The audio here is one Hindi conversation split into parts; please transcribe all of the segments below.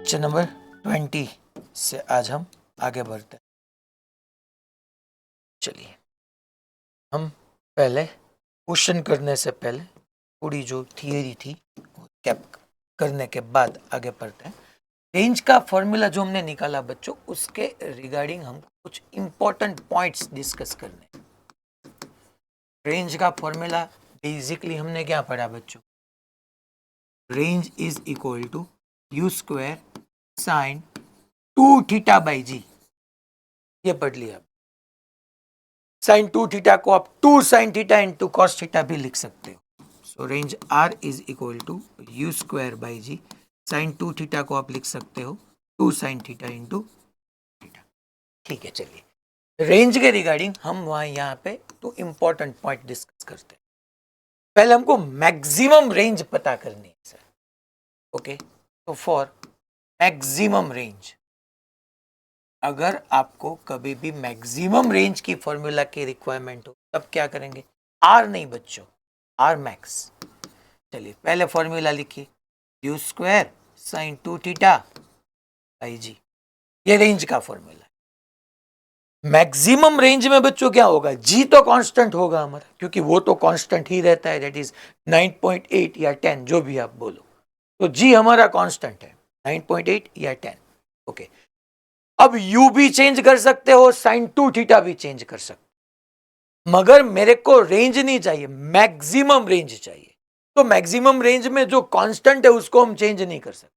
लेक्चर नंबर 20 से आज हम आगे बढ़ते हैं। चलिए हम पहले क्वेश्चन करने से पहले थोड़ी जो थियरी थी कैप करने के बाद आगे बढ़ते हैं। रेंज का फॉर्मूला जो हमने निकाला बच्चों, उसके रिगार्डिंग हम कुछ इंपॉर्टेंट पॉइंट्स डिस्कस करने। रेंज का फॉर्मूला बेसिकली हमने क्या पढ़ा बच्चों? Range is equal to u square sine 2 theta by g. ये पढ़ लिया। साइन 2 थीटा को आप 2 sine theta into cos theta भी लिख सकते हो। So range R is equal to u square by g. Sine 2 theta को आप लिख सकते हो 2 साइन थीटा इंटू थीटा। ठीक है, चलिए रेंज के रिगार्डिंग हम वहां यहाँ पे तो इंपॉर्टेंट पॉइंट डिस्कस करते हैं। पहले हमको मैक्सिमम रेंज पता करनी है सर। ओके, तो फॉर मैक्सिमम रेंज, अगर आपको कभी भी मैक्सिमम रेंज की फॉर्मूला की रिक्वायरमेंट हो तब क्या करेंगे? आर नहीं बच्चों, आर मैक्स। चलिए पहले फॉर्मूला लिखिए, u square sine 2 theta by g. ये रेंज का फॉर्मूला है। मैक्सिमम रेंज में बच्चों क्या होगा? जी तो कांस्टेंट होगा हमारा, क्योंकि वो तो कांस्टेंट ही रहता है, दैट इज 9.8 या 10 जो भी आप बोलो, तो जी हमारा कांस्टेंट है 9.8 या 10। ओके, अब u भी चेंज कर सकते हो, साइन 2 थीटा भी चेंज कर सकते हो, मगर मेरे को रेंज नहीं चाहिए, मैक्सिमम रेंज चाहिए। तो मैक्सिमम रेंज में जो कांस्टेंट है उसको हम चेंज नहीं कर सकते।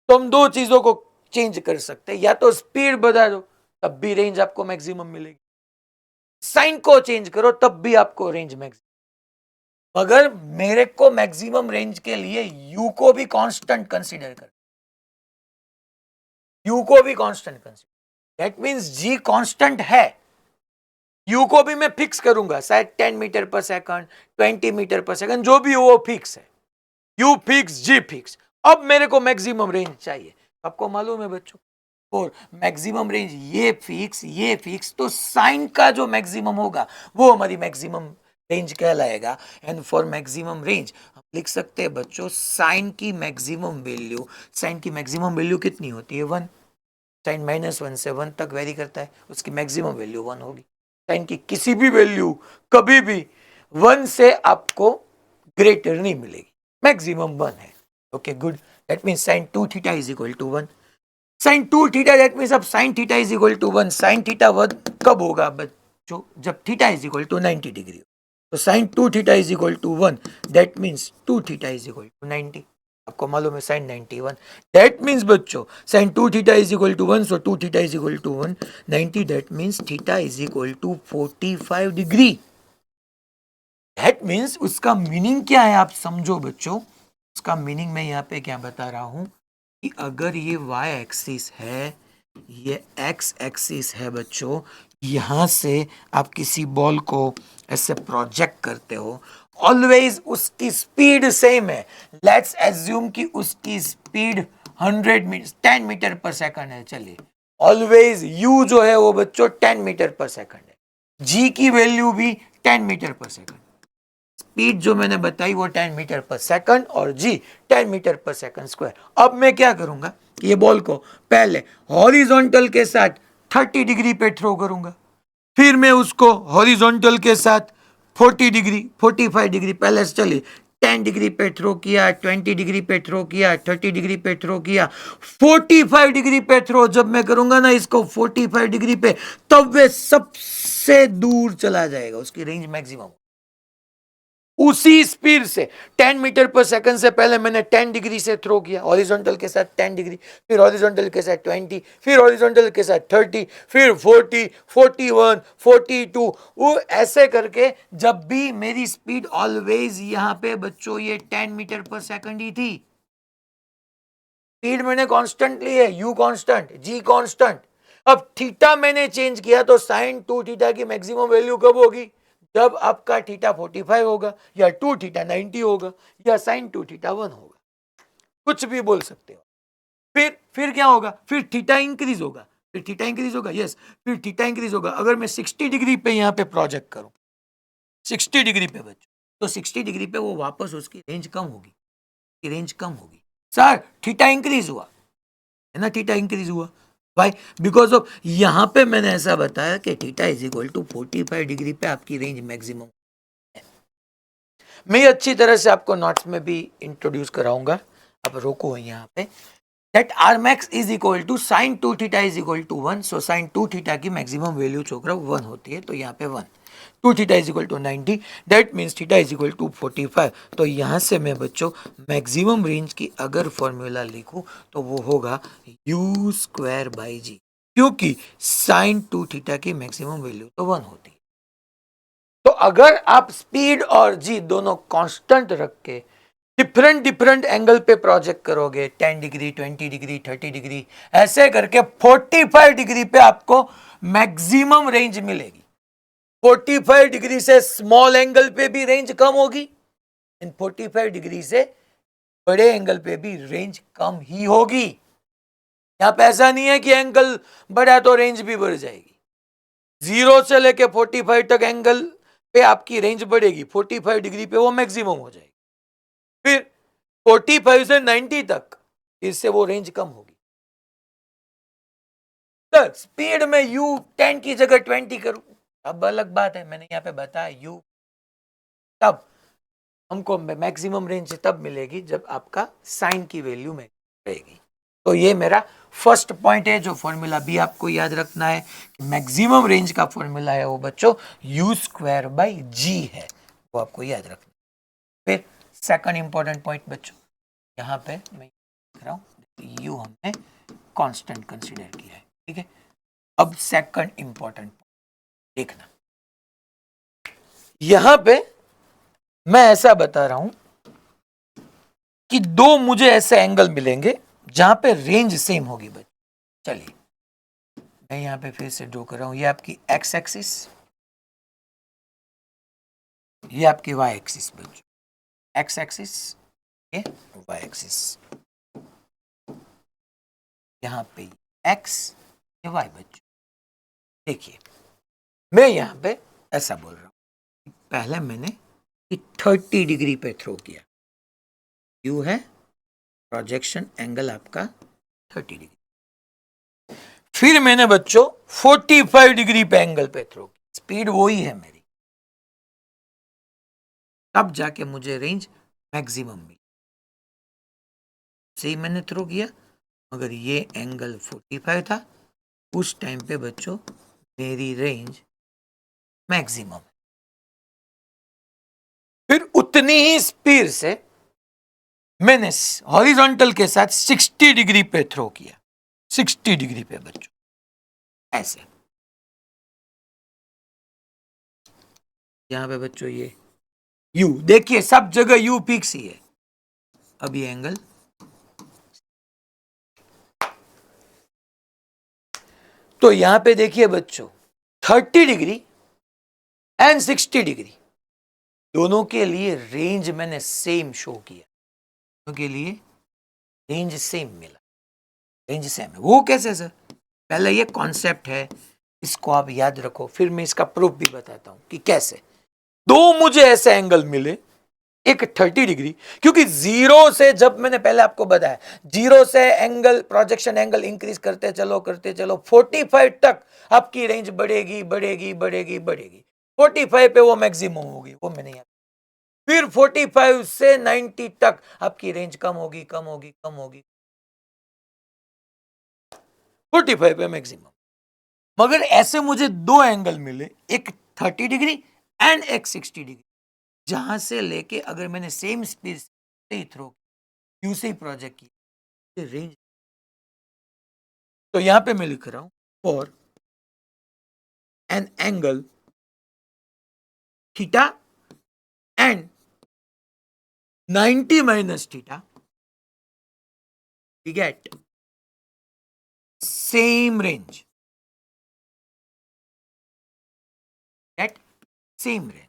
तो हम दो चीजों को चेंज कर सकते हैं, या तो स्पीड बढ़ा दो तब भी रेंज आपको मैक्सिमम मिलेगी, साइन को चेंज करो तब भी आपको रेंज मैक्सिमम। मगर मेरे को मैक्सिमम रेंज के लिए u को भी कांस्टेंट कंसीडर कर, u को भी constant consider, that means g constant है, u को भी मैं फिक्स करूंगा, शायद 10 metre per second, 20 metre per second, जो भी हो वो फिक्स है, u फिक्स g फिक्स। अब मेरे को मैक्सिमम रेंज चाहिए, आपको मालूम है बच्चों, और मैक्सिमम रेंज ये फिक्स, तो साइन का जो मैक्सिमम होगा वो हमारी मैक्सिमम रेंज कहलाएगा। एंड फॉर मैक्सिमम रेंज हम लिख सकते हैं बच्चों, साइन की मैक्सिमम वैल्यू, साइन की मैक्सिमम वैल्यू कितनी होती है? 1। साइन -1 से 1 तक वेरी करता है, उसकी मैक्सिमम वैल्यू 1 होगी। साइन की किसी भी वैल्यू कभी भी 1 से आपको ग्रेटर नहीं मिलेगी, मैक्सिमम 1 है। Okay good, that means sine 2 theta is equal to 1। Sine 2 theta, that means अब sine theta is equal to 1। Sine theta 1 कब होगा बच्चों? जब theta is equal to 90 degree. तो sine 2 theta is equal to 1, that means 2 theta is equal to 90। आपको मालूम है साइन 91, दैट मींस बच्चों sine 2 theta is equal to 1, so 2 theta is equal to 1 90, that means theta is equal to 45 degree. That means उसका मीनिंग क्या है आप समझो बच्चों, उसका मीनिंग मैं यहाँ पे क्या बता रहा हूं कि अगर ये y एक्सिस है, ये x एक्सिस है बच्चों, यहां से आप किसी बॉल को ऐसे प्रोजेक्ट करते हो, ऑलवेज उसकी स्पीड सेम है। लेट्स एज्यूम कि उसकी स्पीड 10 मीटर पर सेकंड है। चलिए ऑलवेज u जो है वो बच्चों 10 मीटर पर सेकंड है, g की वैल्यू भी 10 मीटर पर सेकंड, स्पीड जो मैंने बताई वो 10 मीटर पर सेकंड और जी 10 मीटर पर सेकंड स्क्वायर। अब मैं क्या करूंगा, ये बॉल को पहले हॉरिजॉन्टल के साथ 30 डिग्री पे थ्रो करूंगा, फिर मैं उसको हॉरिजॉन्टल के साथ 40 डिग्री 45 डिग्री, पहले से चलिए 10 डिग्री पे थ्रो किया, 20 डिग्री पे थ्रो किया, 30 डिग्री पे थ्रो किया, 45 डिग्री पे थ्रो जब मैं करूंगा ना इसको 45 डिग्री पे, तब वे सबसे दूर चला जाएगा, उसकी रेंज मैक्सिमम। उसी स्पीड से 10 मीटर पर सेकंड से पहले मैंने 10 डिग्री से थ्रो किया हॉरिजॉन्टल के साथ 10 डिग्री, फिर हॉरिजॉन्टल के साथ 20, फिर हॉरिजॉन्टल के साथ 30, फिर 40, 41, 42, वो ऐसे करके जब भी मेरी स्पीड ऑलवेज यहां पे बच्चों ये 10 मीटर पर सेकंड ही थी, स्पीड मैंने कांस्टेंट ली है, यू कांस्टेंट, जी कांस्टेंट। अब थीटा मैंने चेंज किया तो साइन 2 थीटा की मैक्सिमम वैल्यू कब होगी? जब आपका थीटा 45 होगा, या 2 थीटा 90 होगा, या साइन 2 थीटा 1 होगा, कुछ भी बोल सकते हो। फिर क्या होगा? फिर थीटा इंक्रीज होगा, फिर थीटा इंक्रीज होगा, यस, फिर थीटा इंक्रीज होगा। अगर मैं 60 डिग्री पे यहाँ पे प्रोजेक्ट करूं, 60 डिग्री पे बच्चों, तो 60 डिग्री पे वो वापस उसकी रेंज कम होगी, रेंज कम होगी। सर थीटा इंक्रीज हुआ, है ना, थीटा इंक्रीज हुआ। वाई? बिकॉज ऑफ यहां पे मैंने ऐसा बताया कि theta is equal to 45 degree पे आपकी रेंज मैक्सिमम है। मैं अच्छी तरह से आपको नोट्स में भी इंट्रोड्यूस कराऊंगा, अब रोको यहाँ पे। That R max is equal to sine 2 theta is equal to 1। So sine 2 theta की मैक्सिमम वैल्यू छोकरा 1 होती है, तो यहाँ पे 1। 2 theta is equal to 90, that means theta is equal to 45। तो यहाँ से मैं बच्चों मैक्सिमम रेंज की अगर फॉर्मूला लिखूं तो वो होगा u स्क्वायर बाई जी, क्योंकि साइन 2 थीटा की मैक्सिमम वैल्यू तो 1 होती है। तो अगर आप स्पीड और जी दोनों कांस्टेंट रख के डिफरेंट डिफरेंट एंगल पे प्रोजेक्ट करोगे, 10 डिग्री, 20 डिग्री, 30 डिग्री, ऐसे करके 45 डिग्री पे आपको मैक्सिमम रेंज मिलेगी। 45 डिग्री से स्मॉल एंगल पे भी रेंज कम होगी, इन 45 डिग्री से बड़े एंगल पे भी रेंज कम ही होगी। यहां पे ऐसा नहीं है कि एंगल बढ़ा तो रेंज भी बढ़ जाएगी। 0 से लेके 45 तक एंगल पे आपकी रेंज बढ़ेगी, 45 डिग्री पे वो मैक्सिमम हो जाएगी। फिर 45 से 90 तक इससे वो रेंज कम होगी। तो स्पीड में u 10 की जगह 20 करूं, अब अलग बात है, मैंने यहाँ पे बताया u, तब हमको मैक्सिमम रेंज तब मिलेगी जब आपका साइन की वैल्यू में रहेगी। तो ये मेरा फर्स्ट पॉइंट है, जो फॉर्मूला भी आपको याद रखना है। मैक्सिमम रेंज का फॉर्मूला है वो बच्चों u स्क्वायर बाई जी है, वो आपको याद रखना। फिर सेकंड इंपॉर्टेंट पॉइंट बच्चों, यहाँ पे मैं लिख रहा हूँ u हमने कांस्टेंट कंसीडर किया है, ठीक है। अब सेकंड इंपॉर्टेंट देखना, यहां पे मैं ऐसा बता रहा हूं कि दो मुझे ऐसे एंगल मिलेंगे जहां पे रेंज सेम होगी बच्चों। चलिए मैं यहां पे फिर से ड्रॉ कर रहा हूं, ये आपकी एक्स एक्सिस, ये आपकी वाई एक्सिस बच्चों, एक्स एक्सिस, ये वाई एक्सिस, यहां पे एक्स, ये वाई बच्चों। देखिए मैं यहां पे ऐसा बोल रहा हूं, पहले मैंने 30 डिग्री पे थ्रो किया, यू है प्रोजेक्शन एंगल आपका 30 डिग्री। फिर मैंने बच्चों 45 डिग्री पे एंगल पे थ्रो किया, स्पीड वही है मेरी, तब जाके मुझे रेंज मैक्सिमम मिली। सही मैंने थ्रो किया, मगर ये एंगल 45 था, उस टाइम पे बच्चों मेरी रेंज मैक्सिमम। फिर उतनी ही स्पीड से मैंने हॉरिजॉन्टल के साथ 60 डिग्री पे थ्रो किया, 60 डिग्री पे बच्चों, ऐसे। यहां पे बच्चों ये यू देखिए, सब जगह यू फिक्स ही है। अब ये एंगल, तो यहां पे देखिए बच्चों 30 डिग्री एंड 60 डिग्री दोनों के लिए रेंज मैंने सेम शो किया, दोनों के लिए रेंज सेम मिला, रेंज सेम है। वो कैसे सर? पहले ये कॉन्सेप्ट है, इसको आप याद रखो, फिर मैं इसका प्रूफ भी बताता हूं कि कैसे। दो मुझे ऐसे एंगल मिले, एक 30 डिग्री, क्योंकि जीरो से, जब मैंने पहले आपको बताया, जीरो से एंगल, प्रोजेक्शन एंगल इंक्रीज करते चलो 45 तक आपकी रेंज बढ़ेगी बढ़ेगी बढ़ेगी बढ़ेगी, 45 पे वो मैक्सिमम होगी, वो मैंने याद। फिर 45 से 90 तक आपकी रेंज कम होगी कम होगी कम होगी, 45 पे मैक्सिमम। मगर ऐसे मुझे दो एंगल मिले, एक 30 डिग्री एंड एक 60 डिग्री, जहां से लेके अगर मैंने सेम स्पीड से ही थ्रो यू से ही प्रोजेक्ट किया, रेंज। तो यहां पे मैं लिख रहा हूं for an angle theta and 90 minus theta, we get same range, at same range.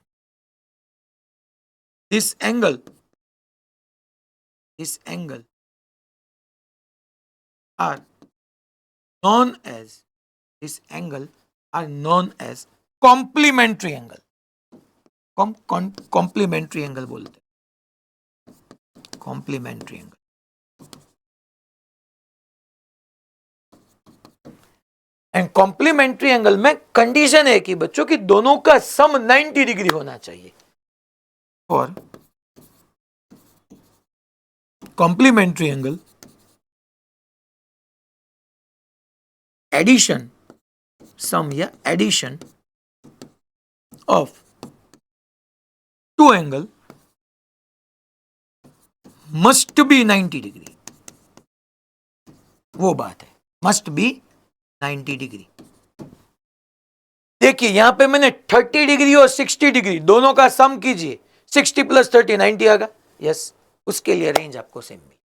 This angle are known as, this angle are known as complementary angle. complementary angle बोलते हैं, complementary angle. And complementary angle में कंडीशन है कि बच्चों की दोनों का सम 90 डिग्री होना चाहिए। और कॉम्प्लीमेंट्री एंगल एडिशन सम या addition of two angle must be 90 degree. वो बात है, मस्ट बी 90 डिग्री। देखिए यहां पे मैंने 30 डिग्री और 60 डिग्री दोनों का सम कीजिए, 60 प्लस 30 90 आएगा। यस, उसके लिए रेंज आपको सेम मिली।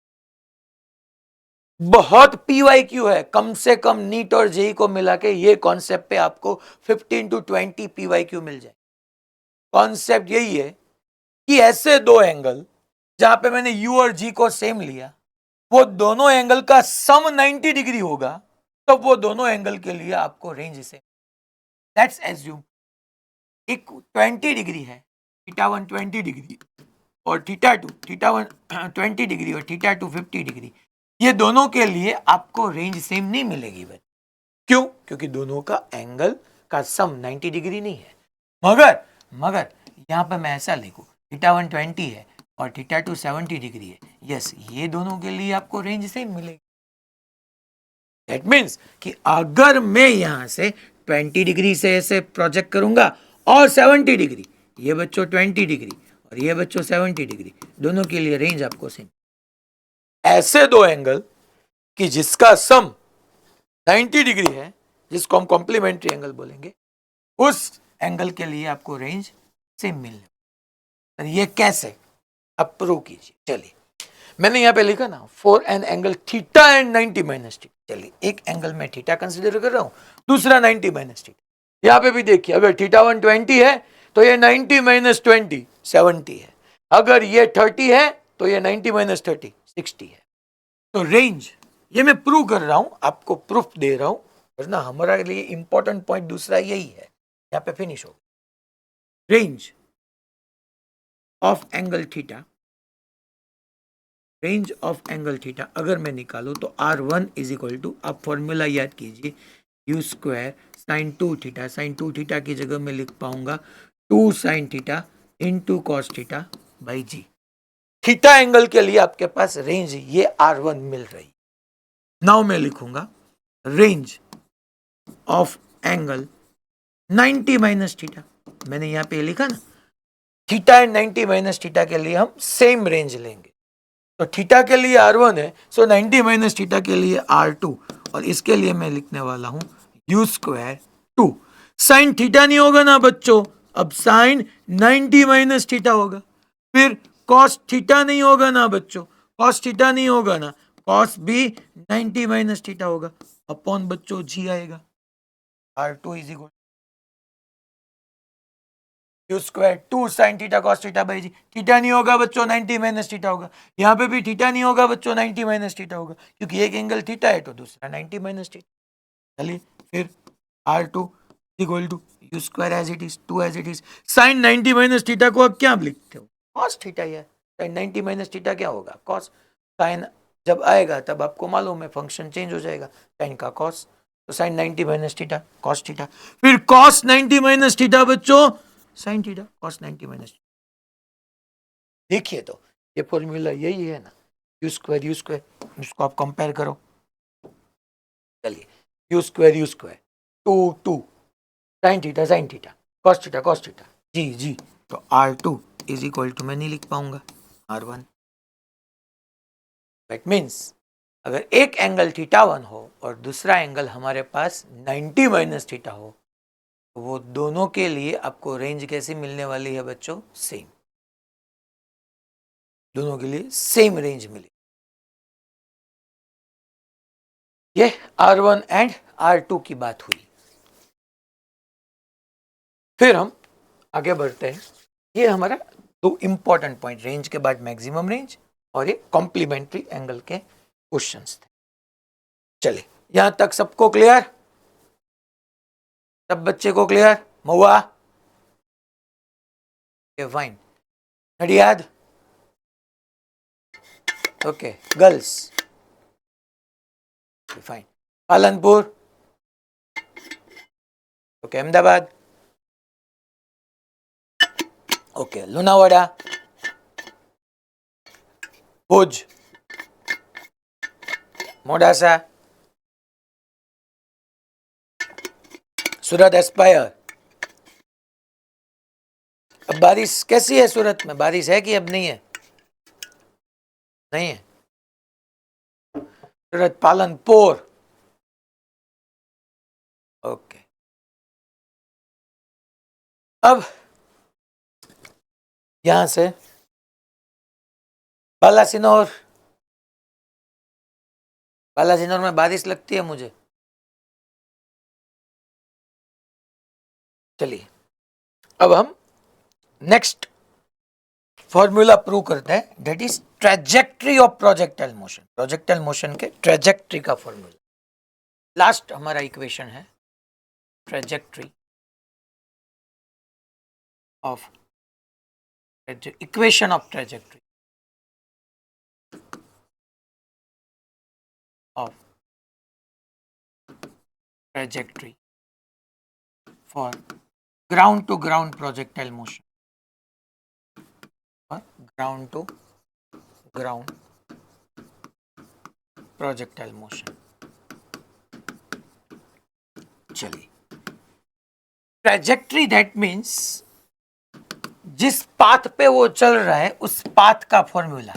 बहुत पीवाईक्यू है, कम से कम नीट और जेई को मिला के ये कॉन्सेप्ट पे आपको 15 to 20 पीवाईक्यू मिल जाए। कॉन्सेप्ट यही है कि ऐसे दो एंगल जहां पे मैंने यू और जी को सेम लिया, वो दोनों एंगल का सम 90 डिग्री होगा, तो वो दोनों एंगल के लिए आपको रेंज से, लेट्स एज्यूम एक 20 डिग्री है, थीटा 1 20 डिग्री और थीटा 2 थीटा 1 20 डिग्री और थीटा 2 50 डिग्री। ये दोनों के लिए आपको रेंज सेम नहीं मिलेगी बच्चे। क्यों? क्योंकि दोनों का एंगल का सम 90 डिग्री नहीं है। मगर यहां पर मैं ऐसा लिखूं, थीटा 1 20 है और थीटा 2 70 डिग्री है। यस, ये दोनों के लिए आपको रेंज सेम मिलेगी। दैट मीन्स कि अगर मैं यहां से 20 डिग्री से ऐसे प्रोजेक्ट करूंगा और 70 डिग्री, ये बच्चों 20 डिग्री और ये बच्चों 70 डिग्री, दोनों के लिए रेंज आपको सेम। ऐसे दो एंगल कि जिसका सम 90 डिग्री है, जिसको हम कॉम्प्लीमेंट्री एंगल बोलेंगे, उस एंगल के लिए आपको रेंज सेम मिलने। ये कैसे? अब प्रूव कीजिए। चलिए, मैंने यहां पे लिखा ना for an angle theta and 90 minus theta. चलिए, एक एंगल में थीटा कंसीडर कर रहा हूं, दूसरा 90 माइनस थीटा। यहां पे भी देखिए, अगर थीटा 1 20 है तो ये 90 माइनस 20 70 है। अगर ये 30 है तो ये 90 माइनस 30 60 है। तो रेंज, ये मैं प्रूव कर रहा हूं, आपको प्रूफ दे रहा हूं, वरना हमारे लिए इंपॉर्टेंट पॉइंट दूसरा यही है। यहां पे फिनिश हो। Range of angle theta, range of angle theta अगर मैं निकालूं तो R1 इज इक्वल टू, आप फॉर्मूला याद कीजिए, u square sine 2 theta. Sine 2 theta की जगह में लिख पाऊंगा 2 sine theta into cos theta by g. Theta angle के लिए आपके पास रेंज ये R1 मिल रही। नाउ मैं लिखूंगा range of angle 90 minus theta. मैंने यहां पे लिखा ना, थीटा एंड 90 माइनस थीटा के लिए हम सेम रेंज लेंगे। तो थीटा के लिए R1 है, सो 90 माइनस थीटा के लिए R2, और इसके लिए मैं लिखने वाला हूं यू स्क्वायर 2। साइन थीटा नहीं होगा ना बच्चों, अब साइन 90 माइनस थीटा होगा। फिर कॉस थीटा नहीं होगा ना बच्चों, कॉस थीटा नहीं होगा ना, कॉस भी 90 माइनस थीटा होगा, अपॉन बच्चों जी आएगा। R2 is equal you square 2 sine theta cos theta by g. Theta नहीं होगा बच्चों, 90 माइनस थीटा होगा। यहाँ पे भी थीटा नहीं होगा बच्चों, 90 माइनस थीटा होगा, क्योंकि एक एंगल थीटा है तो दूसरा 90 माइनस थीटा। चलिए, फिर R2 equal to u square as it is, 2 as it is. Sine 90 minus theta को अब क्या लिखते हो? Cos theta. है साइन 90 माइनस थीटा क्या होगा? कॉस। साइन जब आएगा तब आपको मालूम है फंक्शन चेंज हो जाएगा, साइन का कॉस, तो sine 90 minus theta cos theta. फिर कॉस 90 माइनस थीटा बच्चों साइन थीटा कॉस 90 माइनस। देखिए, तो ये फॉर्मूला यही है ना, यू स्क्वायर इसको आप कंपेयर करो। चलिए, u square 2 sine theta cos theta g. तो R2 इज इक्वल टू, मैं नहीं लिख पाऊंगा, R1। दैट मीन्स अगर एक एंगल थीटा 1 हो और दूसरा एंगल हमारे पास 90 माइनस थीटा हो, तो वो दोनों के लिए आपको रेंज कैसी मिलने वाली है बच्चों? सेम। दोनों के लिए सेम रेंज मिले। ये R1 एंड R2 की बात हुई। फिर हम आगे बढ़ते हैं। ये हमारा दो इंपॉर्टेंट पॉइंट, रेंज के बाद मैक्सिमम रेंज और ये कॉम्प्लीमेंट्री एंगल के क्वेश्चंस थे। चलिए, यहां तक सबको क्लियर? सब बच्चे को clear? Mahua, fine. Nadiad, okay. Girls, fine. Palanpur, okay Ahmedabad, okay Lunawada, Bhuj, Modasa, Surat aspire. अब बारिश कैसी है सूरत में, बारिश है कि अब नहीं है? नहीं है। सूरत पालनपुर, ओके। अब यहां से बालासिनोर, बालासिनोर में बारिश लगती है मुझे। चलिए अब हम नेक्स्ट फॉर्मूला प्रूव करते हैं, that is trajectory of projectile motion. Projectile motion के ट्रेजेक्ट्री का फॉर्मूला, लास्ट हमारा इक्वेशन है trajectory of equation of trajectory of trajectory for ground to ground projectile motion or ground to ground projectile motion। चलिए, ट्रेजेक्ट्री दैट मीन्स जिस पाथ पे वो चल रहा है उस पाथ का फॉर्मूला।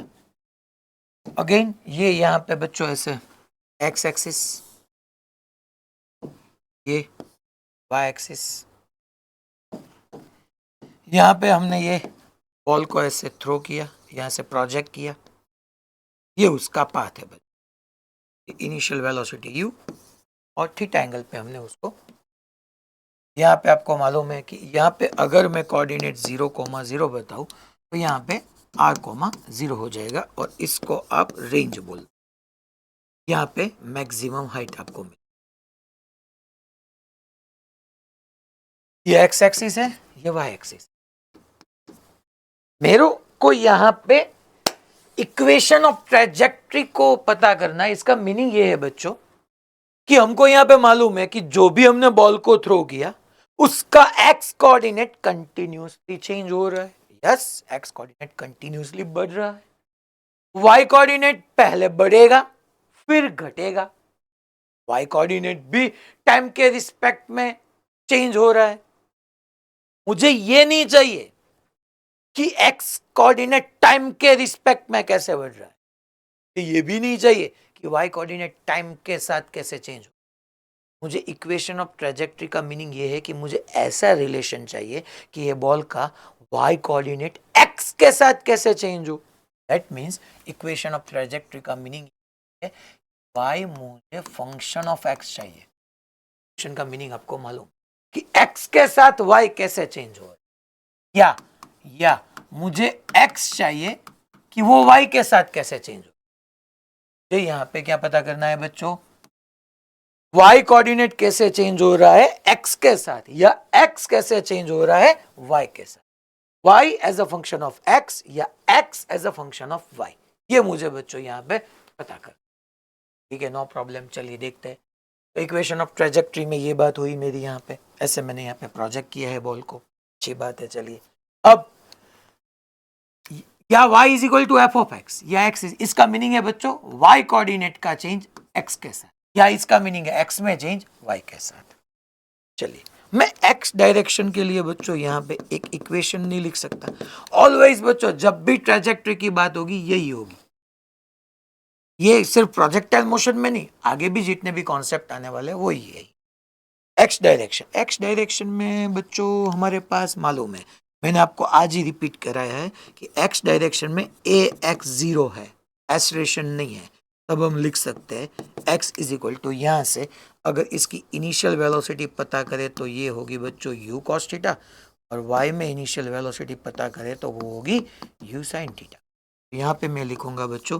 अगेन ये यहां पे बच्चों ऐसे एक्स एक्सिस, ये वाई एक्सिस, यहां पे हमने ये बॉल को ऐसे थ्रो किया, यहां से प्रोजेक्ट किया, ये उसका पाथ है बच्चों, इनिशियल वेलोसिटी u और थीटा एंगल पे हमने उसको, यहाँ पे आपको मालूम है कि यहाँ पे अगर मैं कोऑर्डिनेट 0,0 बताऊँ तो यहाँ पे r,0 हो जाएगा और इसको आप रेंज बोल, यहाँ पे मैक्सिमम हाइट आपको मिले। ये एक्स एक्सिस है, ये वाई एक्सिस। मेरे को यहाँ पे इक्वेशन ऑफ ट्रेजेक्ट्री को पता करना है। इसका मीनिंग ये है बच्चों कि हमको यहाँ पे मालूम है कि जो भी हमने बॉल को थ्रो किया उसका एक्स कोऑर्डिनेट कंटिन्यूसली चेंज हो रहा है। यस, एक्स कोऑर्डिनेट कंटिन्यूसली बढ़ रहा है, वाई कोऑर्डिनेट पहले बढ़ेगा फिर घटेगा, वाई कोऑर्डिनेट भी टाइम के रिस्पेक्ट में चेंज हो रहा है। मुझे ये नहीं चाहिए कि एक्स कोऑर्डिनेट टाइम के रिस्पेक्ट में कैसे बढ़ रहा है, ये भी नहीं चाहिए कि वाई कोऑर्डिनेट टाइम के साथ कैसे चेंज हो। मुझे इक्वेशन ऑफ ट्रेजेक्ट्री का मीनिंग ये है कि मुझे ऐसा रिलेशन चाहिए कि ये बॉल का वाई कोऑर्डिनेट एक्स के साथ कैसे चेंज हो। That means equation of trajectory का मीनिंग है वाई मुझे फंक्शन ऑफ एक्स चाहिए। फंक्शन का मीनिंग आपको मालूम कि एक्स के साथ वाई कैसे चेंज हो, या मुझे एक्स चाहिए कि वो वाई के साथ कैसे चेंज हो। तो यहाँ पे क्या पता करना है बच्चों, y कोऑर्डिनेट कैसे चेंज हो रहा है x के साथ, या x कैसे चेंज हो रहा है y के साथ, y as a function of x या x as a function of y। ये मुझे बच्चों यहाँ पे पता कर, ठीक है, नो प्रॉब्लम। चलिए देखते हैं। तो इक्वेशन ऑफ ट्रेजेक्ट्री में ये बात हुई मेरी, यहाँ पे ऐसे मैंने यहाँ पे प्रोजेक्ट किया है बॉल को, अच्छी बात है। चलिए अब या y is equal to f of x या x, इसका मीनिंग है बच्चों y कोऑर्डिनेट का चेंज x के साथ, या इसका मीनिंग है x में चेंज y के साथ। चलिए मैं x डायरेक्शन के लिए बच्चों यहाँ पे एक इक्वेशन नहीं लिख सकता। ऑलवेज बच्चों जब भी ट्रेजेक्ट्री की बात होगी यही होगी, ये सिर्फ प्रोजेक्टाइल मोशन में नहीं, आगे भी जितने भी कॉन्सेप्ट आने वाले हैं वो यही। x डायरेक्शन में बच्चों हमारे पास मालूम है, मैंने आपको आज ही रिपीट कराया है कि x डायरेक्शन में ax0 है, एक्सेलरेशन नहीं है। तब हम लिख सकते हैं x इज इक्वल टू, यहाँ से अगर इसकी इनिशियल वेलोसिटी पता करें तो ये होगी बच्चों u cos थीटा, और y में इनिशियल वेलोसिटी पता करें तो वो होगी u sin थीटा। यहाँ पे मैं लिखूंगा बच्चों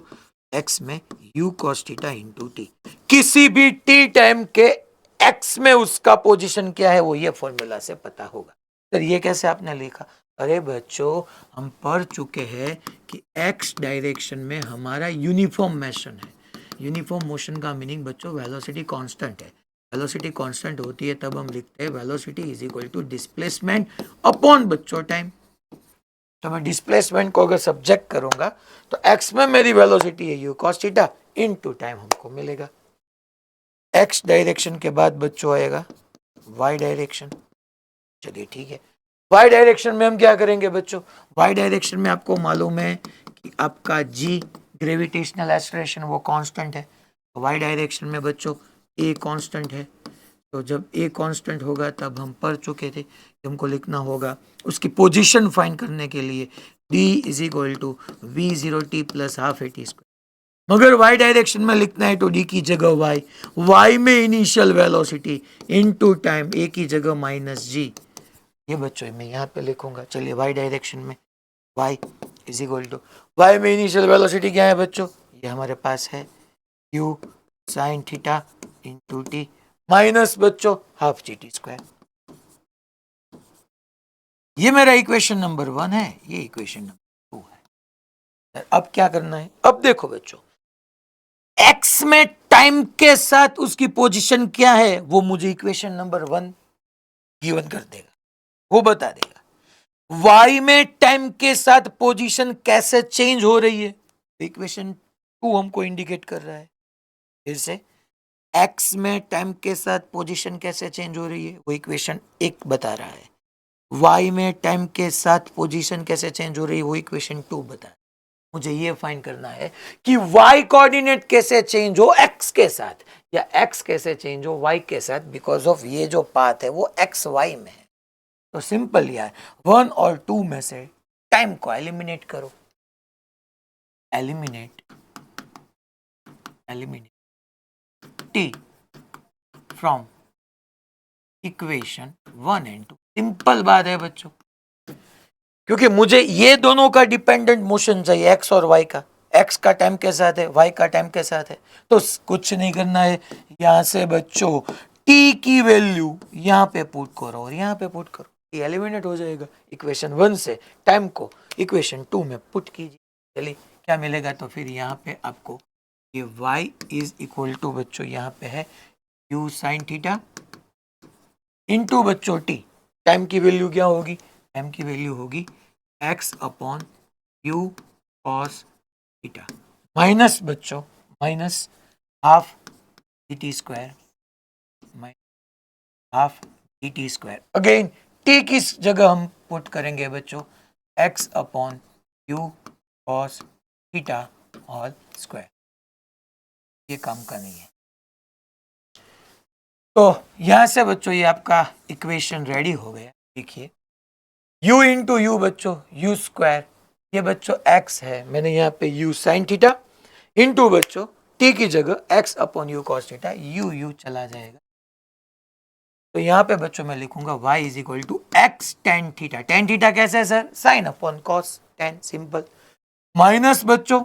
x में u cos theta into T, किसी भी t टाइम के x में उसका पोजीशन क्या है वो ये फॉर्मूला से पता होगा। सर ये कैसे आपने लिखा? अरे बच्चों हम पढ़ चुके हैं कि x डायरेक्शन में हमारा यूनिफॉर्म मोशन है। यूनिफॉर्म मोशन का मीनिंग बच्चों वेलोसिटी कांस्टेंट है, वेलोसिटी कांस्टेंट होती है तब हम लिखते हैं velocity is equal to displacement upon बच्चों टाइम। तो मैं डिस्प्लेसमेंट को अगर सब्जेक्ट करूंगा तो एक्स में मेरी वेलोसिटी है you cos theta into time हमको मिलेगा। एक्स डायरेक्शन के बाद बच्चों आएगा वाई डायरेक्शन। चलिए ठीक है, वाई डायरेक्शन में हम क्या करेंगे बच्चों, वाई डायरेक्शन में आपको मालूम है कि आपका जी ग्रेविटेशनल एक्सेलरेशन वो कांस्टेंट है। वाई डायरेक्शन में बच्चों ए कांस्टेंट है। तो जब ए कांस्टेंट होगा तब हम पढ़ चुके थे कि हमको लिखना होगा उसकी पोजीशन फाइंड करने के लिए d is equal to v zero t plus half a t square. मगर y डायरेक्शन में लिखना है तो d की जगह y में initial velocity into time a की जगह माइनस जी। ये बच्चों मैं यहाँ पे लिखूंगा। चलिए y डायरेक्शन में y is equal to y में इनिशियल वेलोसिटी क्या है बच्चों, ये हमारे पास है u sine theta into t minus बच्चों हाफ जी टी स्क्वायर। ये मेरा इक्वेशन नंबर 1 है, ये इक्वेशन नंबर 2 है। अब क्या करना है, अब देखो बच्चों x में टाइम के साथ उसकी पोजीशन क्या है वो मुझे इक्वेशन नंबर 1 गिवन कर देगा, वो बता देगा। y में टाइम के साथ पोजीशन कैसे चेंज हो रही है इक्वेशन 2 हमको इंडिकेट कर रहा है। फिर से x में टाइम के साथ पोजीशन कैसे चेंज हो रही है वो इक्वेशन 1 बता रहा है। y में टाइम के साथ पोजीशन कैसे चेंज हो रही है वो इक्वेशन 2 बता रहा है। मुझे ये फाइंड करना है कि y कोऑर्डिनेट कैसे चेंज हो x के साथ या x कैसे चेंज हो y के साथ, बिकॉज ऑफ ये जो पाथ है वो x y में है। तो सिंपल यार 1 और 2 में से टाइम को एलिमिनेट करो, eliminate t from equation 1 and 2। Simple बात है बच्चों, क्योंकि मुझे ये दोनों का डिपेंडेंट मोशन चाहिए x और y का। x का टाइम के साथ है, y का टाइम के साथ है। तो कुछ नहीं करना है, यहां से बच्चों t की वैल्यू यहां पे पुट करो और यहां पे पुट करो, ये एलिमिनेट हो जाएगा। इक्वेशन 1 से टाइम को इक्वेशन 2 में पुट कीजिए। चलिए क्या मिलेगा, तो फिर यहाँ पे आपको ये y इज इक्वल टू बच्चों यहाँ पे है u साइन थीटा इंटू बच्चों t। टाइम की वैल्यू क्या होगी, टाइम की वैल्यू होगी x upon u cos theta minus बच्चों minus half d t square, half d t square. Again t किस जगह हम पुट करेंगे बच्चों, x upon u cos theta whole square. ये काम का नहीं है। तो यहां से बच्चों ये आपका इक्वेशन रेडी हो गया। देखिए u इंटू यू बच्चों यू स्क्वायर, ये बच्चों x है, मैंने यहाँ पे u साइन थीटा इंटू बच्चों t की जगह x upon u cos theta, u चला जाएगा। तो यहाँ पे बच्चों मैं लिखूंगा y is equal to x tan theta. Tan theta कैसे है sir, sine upon cos tan, simple. Minus बच्चों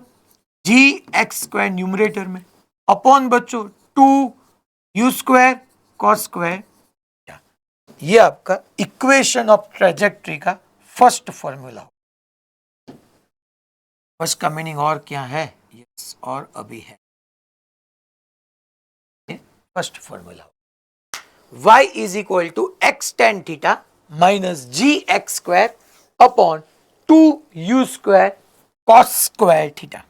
जी एक्स स्क्वायर न्यूमरेटर में अपॉन बच्चों 2 u स्क्वायर कॉस स्क्वायर। ये आपका इक्वेशन ऑफ ट्रेजेक्ट्री का फर्स्ट फॉर्मूला। फर्स्ट का मीनिंग और क्या है, यस और अभी है first formula. y is equal to x tan theta minus g x square upon 2u square cos square theta.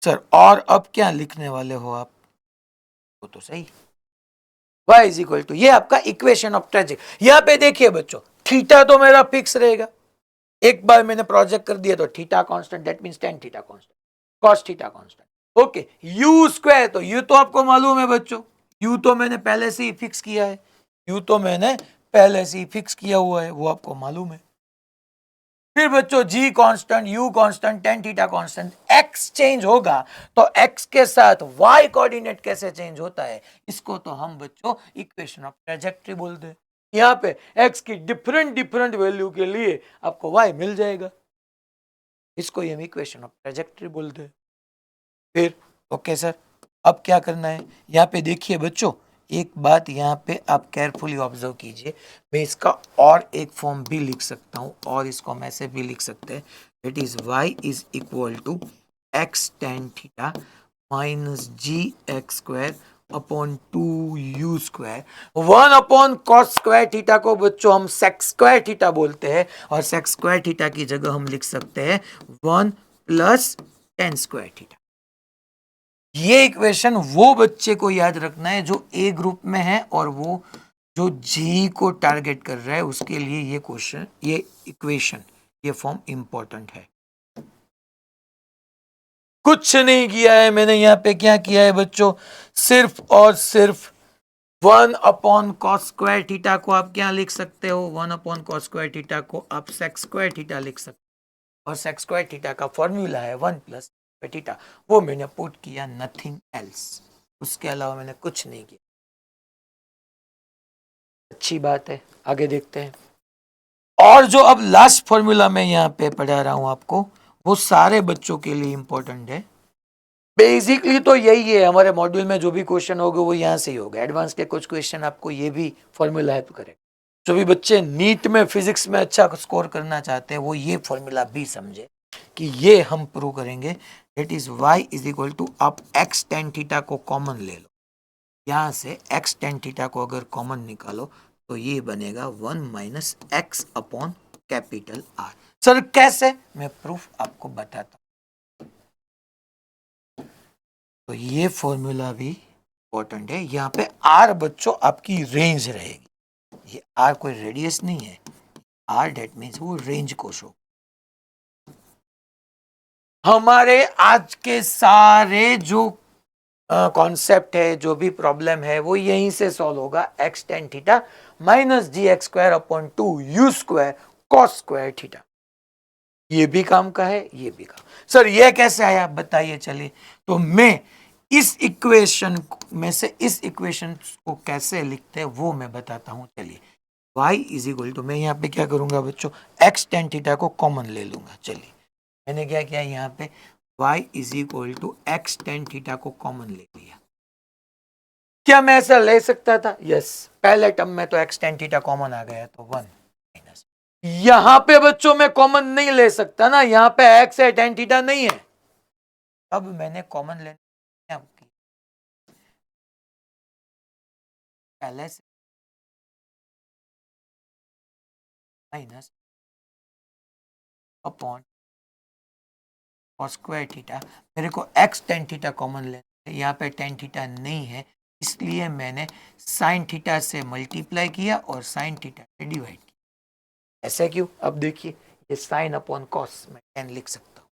Sir और अब क्या लिखने वाले हो आप, वो तो सही। y इज इक्वल टू ये आपका इक्वेशन ऑफ ट्रेजेक्ट्री। यहां पे देखिए बच्चों थीटा तो मेरा फिक्स रहेगा, एक बार मैंने प्रोजेक्ट कर दिया तो theta constant, that means tan theta constant, cos theta constant. Okay u square, तो u तो आपको मालूम है बच्चों, u तो मैंने पहले से ही फिक्स किया है, u तो मैंने पहले से ही फिक्स किया हुआ है, वो आपको मालूम है। फिर बच्चों g constant, u constant, tan theta constant. x change होगा तो x के साथ y कोऑर्डिनेट कैसे चेंज होता है, इसको तो हम बच्चों इक्वेशन ऑफ ट्रेजेक्ट्री बोलते हैं। यहाँ पे x की डिफरेंट वैल्यू के लिए आपको y मिल जाएगा, इसको हम इक्वेशन ऑफ ट्रेजेक्ट्री बोलते हैं। फिर ओके सर अब क्या करना है, यहाँ पे देखिए बच्चों एक बात यहाँ पे आप केयरफुली ऑब्जर्व कीजिए। मैं इसका और एक फॉर्म भी लिख सकता हूँ और इसको हम ऐसे भी लिख सकते हैं, that is y is equal to x tan theta minus g x square upon 2u²। 1 अपॉन कॉस स्क्वायर थीटा को बच्चों हम सेक स्क्वायर थीटा बोलते हैं, और सेक स्क्वायर थीटा की जगह हम लिख सकते हैं 1 प्लस टेन स्क्वायर थीटा। ये इक्वेशन वो बच्चे को याद रखना है जो ए ग्रुप में है, और वो जो जी को टारगेट कर रहा है उसके लिए ये क्वेश्चन, ये इक्वेशन, ये फॉर्म इंपॉर्टेंट है। कुछ नहीं किया है मैंने यहाँ पे, क्या किया है बच्चों, सिर्फ और सिर्फ 1 अपॉन कॉस स्क्वायर थीटा को आप क्या लिख सकते हो, 1 अपॉन कॉस स्क्वायर थीटा को आप सेक स्क्वायर थीटा लिख सकते हो, और सेक स्क्वायर थीटा का फॉर्मूला है 1 प्लस थीटा, वो मैंने पुट किया, नथिंग एल्स। उसके अलावा मैंने कुछ नहीं किया। अच्छी बात है, आगे देखते हैं। और जो अब लास्ट फॉर्मूला मैं यहाँ पे पढ़ा रहा हूं आपको, वो सारे बच्चों के लिए इंपॉर्टेंट है। बेसिकली तो यही है, हमारे मॉड्यूल में जो भी क्वेश्चन होगा वो यहाँ से ही होगा। एडवांस के कुछ क्वेश्चन आपको ये भी फॉर्मूला हेल्प करे। जो भी बच्चे नीट में फिजिक्स में अच्छा स्कोर करना चाहते हैं वो ये फॉर्मूला भी समझे कि ये हम प्रूव करेंगे। It is y is equal to, आप x टेन थीटा को कॉमन ले लो, यहाँ से x टेन थीटा को अगर कॉमन निकालो तो ये बनेगा 1 minus x upon capital R. Sir कैसे, मैं प्रूफ आपको बताता हूं। तो ये फॉर्मूला भी इंपॉर्टेंट है। यहाँ पे आर बच्चों आपकी रेंज रहेगी, ये आर कोई रेडियस नहीं है, आर डेट मीन्स वो रेंज को शो। हमारे आज के सारे जो कॉन्सेप्ट है, जो भी प्रॉब्लम है, वो यहीं से सॉल्व होगा। X tan theta minus g x square upon 2u² cos square theta. ये भी काम का है, ये भी काम। सर ये कैसे आया बताइए, चलिए। तो मैं इस इक्वेशन में से इस इक्वेशन को कैसे लिखते हैं वो मैं बताता हूं, चलिए। y इज इक्वल टू, मैं यहाँ पे क्या करूंगा बच्चों, एक्स टेन थीटा को कॉमन ले लूंगा। चलिए मैंने क्या किया, यहाँ पे y is equal to x tan theta को कॉमन ले लिया। क्या मैं ऐसा ले सकता था? यस, पहले टर्म में तो एक्स टेन थीटा कॉमन आ गया तो 1 माइनस। यहां पे बच्चों में कॉमन नहीं ले सकता ना, यहां पे एक्स है, टेन थीटा नहीं है। अब मैंने कॉमन लेने पहले से minus upon cos square theta, मेरे को एक्स टेन थीटा कॉमन लेना है, यहाँ पे टेन थीटा नहीं है, इसलिए मैंने साइन थीटा से मल्टीप्लाई किया और साइन थीटा से डिवाइड किया। ऐसा क्यों? अब देखिए, ये साइन अपॉन कॉस में 10 लिख सकता हूं।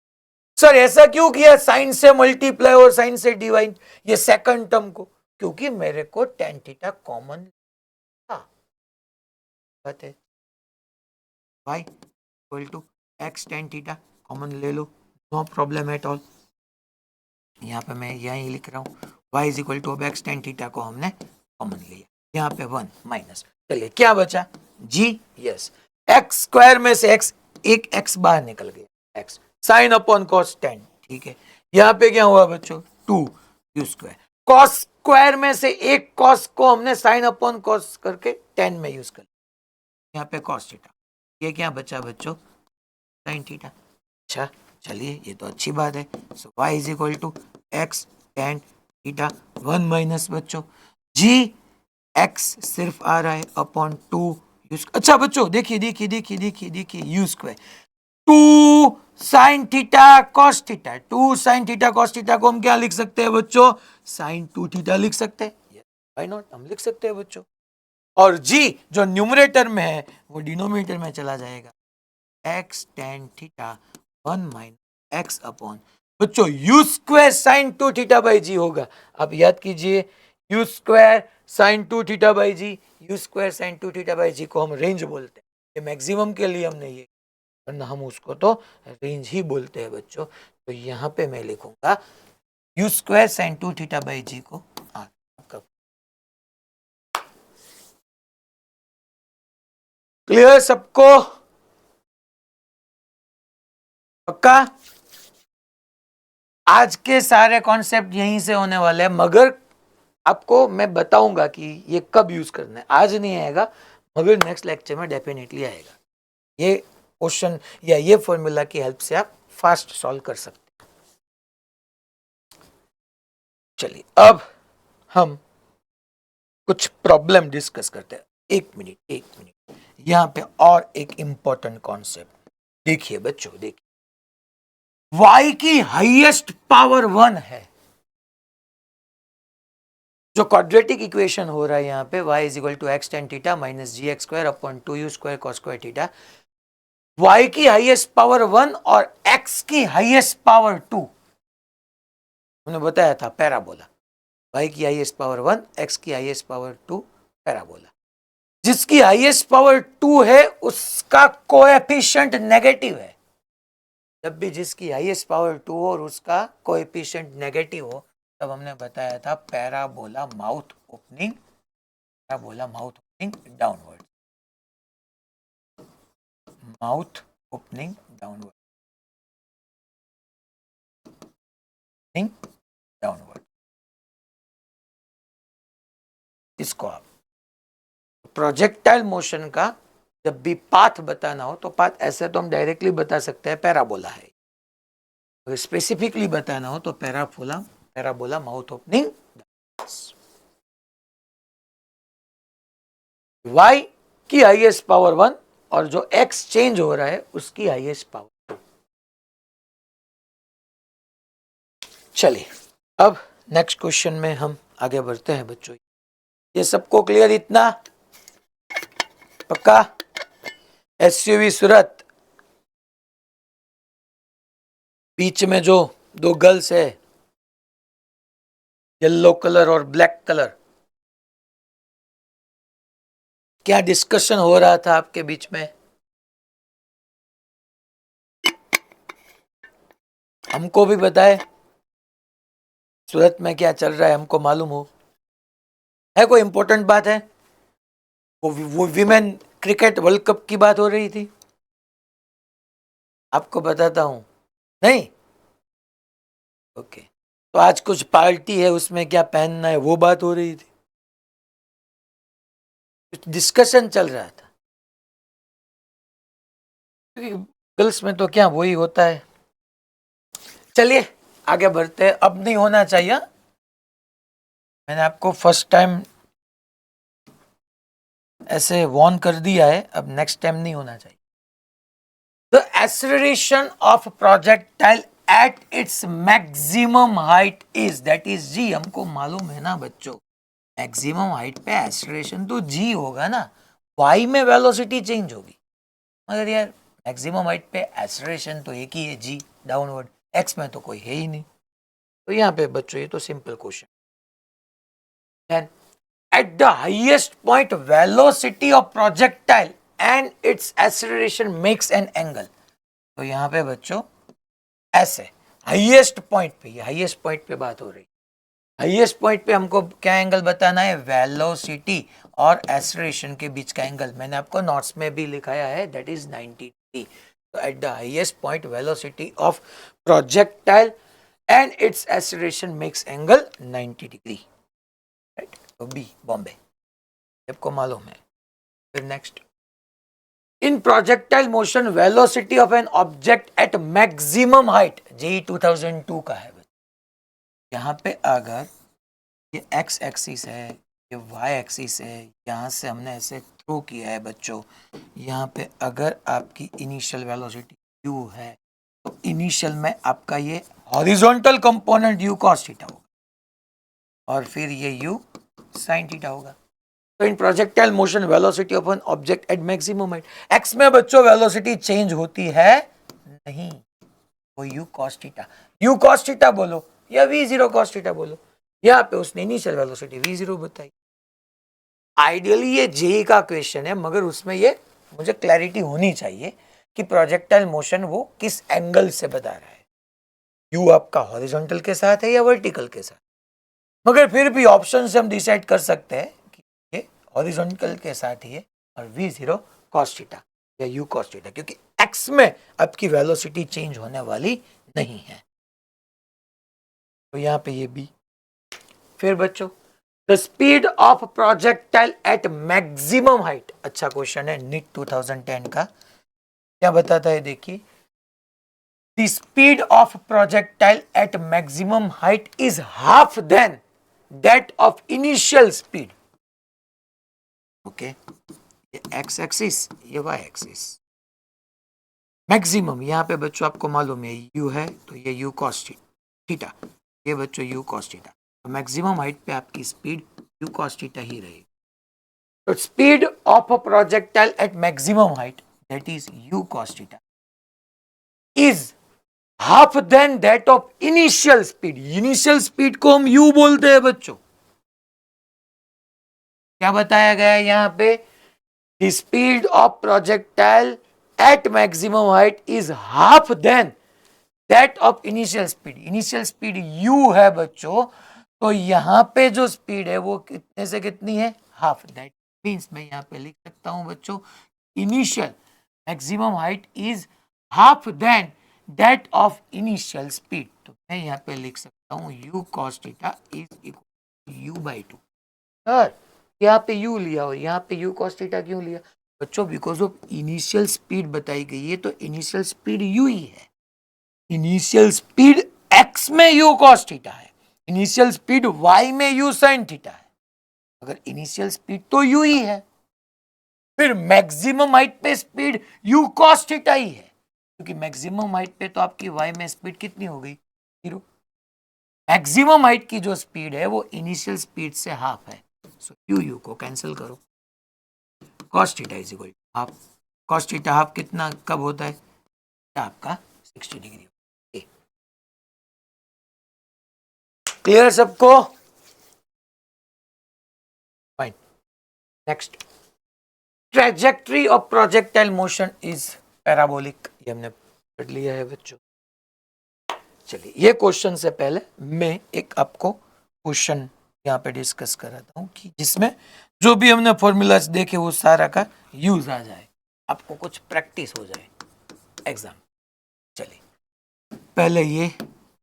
सर ऐसा क्यों किया, साइन से मल्टीप्लाई और साइन से डिवाइड, ये सेकंड टर्म को? क्योंकि मेरे को टेन थीटा कॉमन था। बात है, y equal to x tan theta common ले लो, नो प्रॉब्लम एट ऑल। यहाँ पे मैं यही लिख रहा हूँ, y इज इक्वल टू, अब एक्स टेन थीटा को हमने कॉमन लिया, यहाँ पे 1 माइनस, चलिए क्या बचा g, यस, एक्स स्क्वायर में से x, एक x बाहर निकल गया, x साइन अपॉन कॉस 10, ठीक है। यहाँ पे क्या हुआ बच्चों, 2u²। कॉस स्क्वायर में से एक कॉस को हमने साइन अपॉन कॉस करके 10 में यूज कर लिया, यहाँ पे कॉस थीटा, ये क्या बचा बच्चों, साइन थीटा। अच्छा चलिए, ये तो अच्छी बात है। So y is equal to x tan theta 1 minus बच्चों g, x सिर्फ आ रहा है अपॉन 2 u²। अच्छा बच्चों देखिए देखिए देखिए देखिए देखिए, u², 2 sine theta cos theta, 2 sine theta cos theta को हम क्या लिख सकते हैं बच्चों, साइन 2 थीटा लिख सकते हैं, व्हाई नॉट, हम लिख सकते हैं बच्चों। और g जो न्यूमरेटर में है वो डिनोमिनेटर में चला जाएगा, x tan theta 1 minus x upon बच्चों u² साइन 2 थीटा बाई जी होगा। आप याद कीजिए, u² sine 2 theta by g, u² sine 2 theta by g को हम रेंज बोलते हैं। ये मैक्सिमम के लिए हमने ये, वरना हम उसको तो रेंज ही बोलते हैं बच्चों। तो यहाँ पे मैं लिखूंगा u² sine 2 theta by g को आर। क्लियर सबको? पक्का? आज के सारे कॉन्सेप्ट यहीं से होने वाले हैं, मगर आपको मैं बताऊंगा कि ये कब यूज करना है। आज नहीं आएगा, मगर नेक्स्ट लेक्चर में डेफिनेटली आएगा। ये क्वेश्चन या ये फॉर्मूला की हेल्प से आप फास्ट सॉल्व कर सकते हैं। चलिए अब हम कुछ प्रॉब्लम डिस्कस करते हैं। एक मिनट यहाँ पे और एक इंपॉर्टेंट कॉन्सेप्ट देखिए बच्चों, देखिए y की हाईएस्ट पावर 1 है। जो क्वाड्रेटिक इक्वेशन हो रहा है यहाँ पे y is equal to x tan theta minus g x square upon 2u square cos square theta, y की हाईएस्ट पावर 1 और x की हाईएस्ट पावर 2, हमने बताया था पैराबोला। y की हाईएस्ट पावर 1, x की हाईएस्ट पावर 2, पैराबोला। जिसकी हाईएस्ट पावर 2 है उसका कोएफिशिएंट नेगेटिव है। जब भी जिसकी हाईएस्ट पावर 2 हो और उसका कोएफिशिएंट नेगेटिव हो, तब हमने बताया था parabola mouth opening, parabola mouth opening downward, mouth opening downward, downward. इसको आप प्रोजेक्टाइल मोशन का जब भी पाथ बताना हो तो पाथ ऐसे तो हम डायरेक्टली बता सकते हैं पैराबोला है, अगर स्पेसिफिकली बताना हो तो पैराबोला माउथ ओपनिंग। y की हाईएस्ट पावर 1 और जो x चेंज हो रहा है उसकी हाईएस्ट पावर 2। चलिए अब नेक्स्ट क्वेश्चन में हम आगे बढ़ते हैं बच्चों। ये सबको क्लियर इतना पक्का? एसयूवी सूरत, बीच में जो दो गर्ल्स है, येलो कलर और ब्लैक कलर, क्या डिस्कशन हो रहा था आपके बीच में? हमको भी बताए सूरत में क्या चल रहा है, हमको मालूम हो। है कोई इंपॉर्टेंट बात है? वो विमेन क्रिकेट वर्ल्ड कप की बात हो रही थी, आपको बताता हूं। नहीं? ओके। तो आज कुछ पार्टी है उसमें क्या पहनना है वो बात हो रही थी, डिस्कशन चल रहा था। गर्ल्स में तो क्या वही होता है। चलिए आगे बढ़ते हैं। अब नहीं होना चाहिए, मैंने आपको फर्स्ट टाइम ऐसे वार्न कर दिया है, अब नेक्स्ट टाइम नहीं होना चाहिए। The acceleration of projectile at its maximum height is, that is g. हमको मालूम है ना बच्चों, मैक्सिमम हाइट पे एक्सेलरेशन तो जी होगा ना, वाई में वेलोसिटी चेंज होगी, मगर यार मैक्सिमम हाइट पे एक्सेलरेशन तो एक ही है जी डाउनवर्ड, एक्स में तो कोई है ही नहीं। तो यहाँ पे बच्चों ये तो simple question. Then at the highest point velocity of projectile and its acceleration makes an angle. तो यहाँ पे बच्चों ऐसे हाईएस्ट पॉइंट पे, ये हाईएस्ट पॉइंट पे बात हो रही, हाईएस्ट पॉइंट पे हमको क्या एंगल बताना है? वेलोसिटी और एक्सेलरेशन के बीच का एंगल। मैंने आपको नोट्स में भी लिखाया है, दैट इज 90 डिग्री। तो at the highest point velocity of projectile and its acceleration makes angle 90 degree, right? तो बी बॉम्बे, आपको मालूम है। फिर next, in projectile motion velocity of an object at maximum height, JEE 2002 का है। यहाँ पे अगर ये एक्स एक्सिस है, ये वाई एक्सिस है, यहाँ से हमने ऐसे थ्रो किया है बच्चों, यहाँ पे अगर आपकी इनिशियल वेलोसिटी u है तो इनिशियल में आपका ये horizontal component u cos theta होगा और फिर ये u sin थीटा होगा। तो in projectile motion velocity of an object at maximum height, x में बच्चों वेलोसिटी चेंज होती है नहीं, वो u cos theta, u cos theta बोलो या v0 cos थीटा बोलो, यहाँ पे उसने इनिशियल वेलोसिटी v0 बताई। आइडियली ये जेई का क्वेश्चन है, मगर उसमें ये मुझे क्लैरिटी होनी चाहिए कि प्रोजेक्टाइल मोशन वो किस एंगल से बता रहा है, यू आपका हॉरिजॉन्टल के साथ है या वर्टिकल के साथ। मगर फिर भी ऑप्शन से हम डिसाइड कर सकते हैं कि ये हॉरिजॉन्टल के साथ ही है और v0 cos थीटा या u cos थीटा, क्योंकि x में आपकी वेलोसिटी चेंज होने वाली नहीं है। तो यहाँ पे ये भी। फिर बच्चों, the speed of projectile at maximum height, अच्छा क्वेश्चन है नीट 2010 का, क्या बताता है देखिए, the speed of projectile at maximum height is half then that of initial speed. Okay, ये एक्स एक्सिस, ये वाई एक्सिस। मैक्सिमम यहाँ पे बच्चों आपको मालूम है यू है, तो ये यू कॉस थीटा, ये बच्चों यू कॉस थीटा। तो मैक्सिमम हाइट पे आपकी स्पीड यू कॉस थीटा ही रहेगी। तो speed of a projectile at maximum height, that is u cos theta, is half then that of initial speed. Initial speed को हम यू बोलते हैं बच्चों। क्या बताया गया है यहाँ पे? The speed of projectile at maximum height is half then that of initial speed. Initial speed u है बच्चों, तो यहां पे जो स्पीड है वो कितने से कितनी है? हाफ। दैट मीन्स मैं यहां पे लिख सकता हूं बच्चों, initial maximum height is half then that of initial speed. तो मैं यहां पे लिख सकता हूं u cos theta is equal to u by 2। Sir यहाँ पे u लिया और यहाँ पे u cos थीटा क्यों लिया बच्चों? बिकॉज ऑफ इनिशियल स्पीड बताई गई है, तो इनिशियल स्पीड u ही है। इनिशियल स्पीड x में u cos थीटा है, इनिशियल स्पीड y में u sin थीटा है। अगर इनिशियल स्पीड तो u ही है, फिर मैक्सिमम हाइट पे स्पीड u cos थीटा ही है, क्योंकि मैक्सिमम हाइट पे तो आपकी y में स्पीड कितनी हो गई? 0। मैक्सिमम हाइट की जो स्पीड है वो इनिशियल स्पीड से हाफ है। सो u को कैंसिल करो, cos theta is equal to half. cos theta half कितना कब होता है? आपका 60 डिग्री। क्लियर सबको? Fine. Next, trajectory of projectile motion is parabolic. ये हमने पढ़ लिया है बच्चों। चलिए, ये क्वेश्चन से पहले मैं एक आपको क्वेश्चन यहाँ पे डिस्कस कराता हूँ कि जिसमें जो भी हमने फॉर्मूलाज देखे वो सारा का यूज आ जाए, आपको कुछ प्रैक्टिस हो जाए एग्जाम। चलिए, पहले ये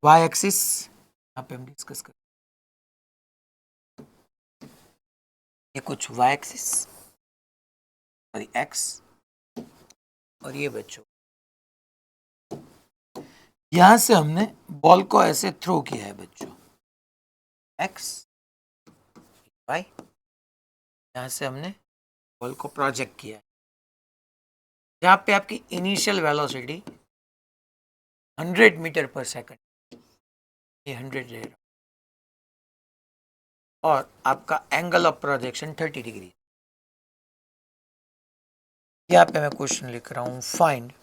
वाई एक्सिस यहाँ पे हम डिस्कस करें। ये कुछ वाई एक्सिस और एक्स, और ये बच्चों यहां से हमने बॉल को ऐसे थ्रो किया है बच्चों, एक्स वाई, यहां से हमने बॉल को प्रोजेक्ट किया है, जहां पे आपकी initial velocity 100 metre per second, ये 100 रहेगा, और आपका एंगल ऑफ प्रोजेक्शन 30 डिग्री। यहाँ पे मैं क्वेश्चन लिख रहा हूं, find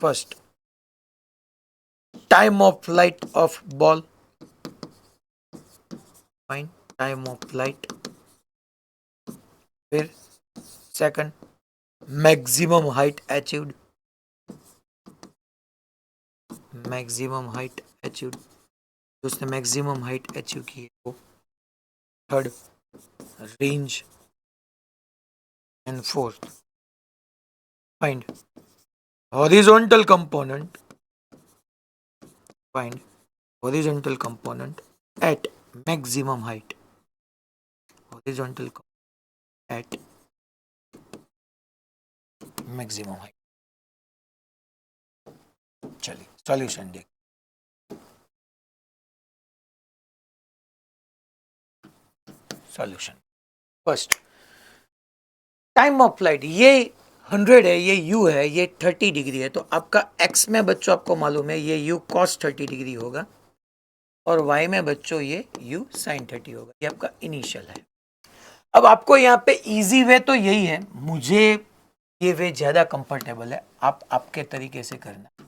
first time of flight of ball, find time of flight, फिर second maximum height achieved, maximum height achieved, उसने मैक्सिमम हाइट अचीव की है वो, third range, and fourth find horizontal component, find horizontal component at maximum height, horizontal at maximum height. चलिए सॉल्यूशन देख, solution first, time of flight ये 100 है, ये u है, ये 30 डिग्री है, तो आपका x में बच्चों आपको मालूम है ये u cos 30 डिग्री होगा, और y में बच्चों ये u sin 30 होगा। ये आपका इनिशियल है। अब आपको यहाँ पे इजी वे तो यही है, मुझे ये वे ज्यादा कंफर्टेबल है, आप आपके तरीके से करना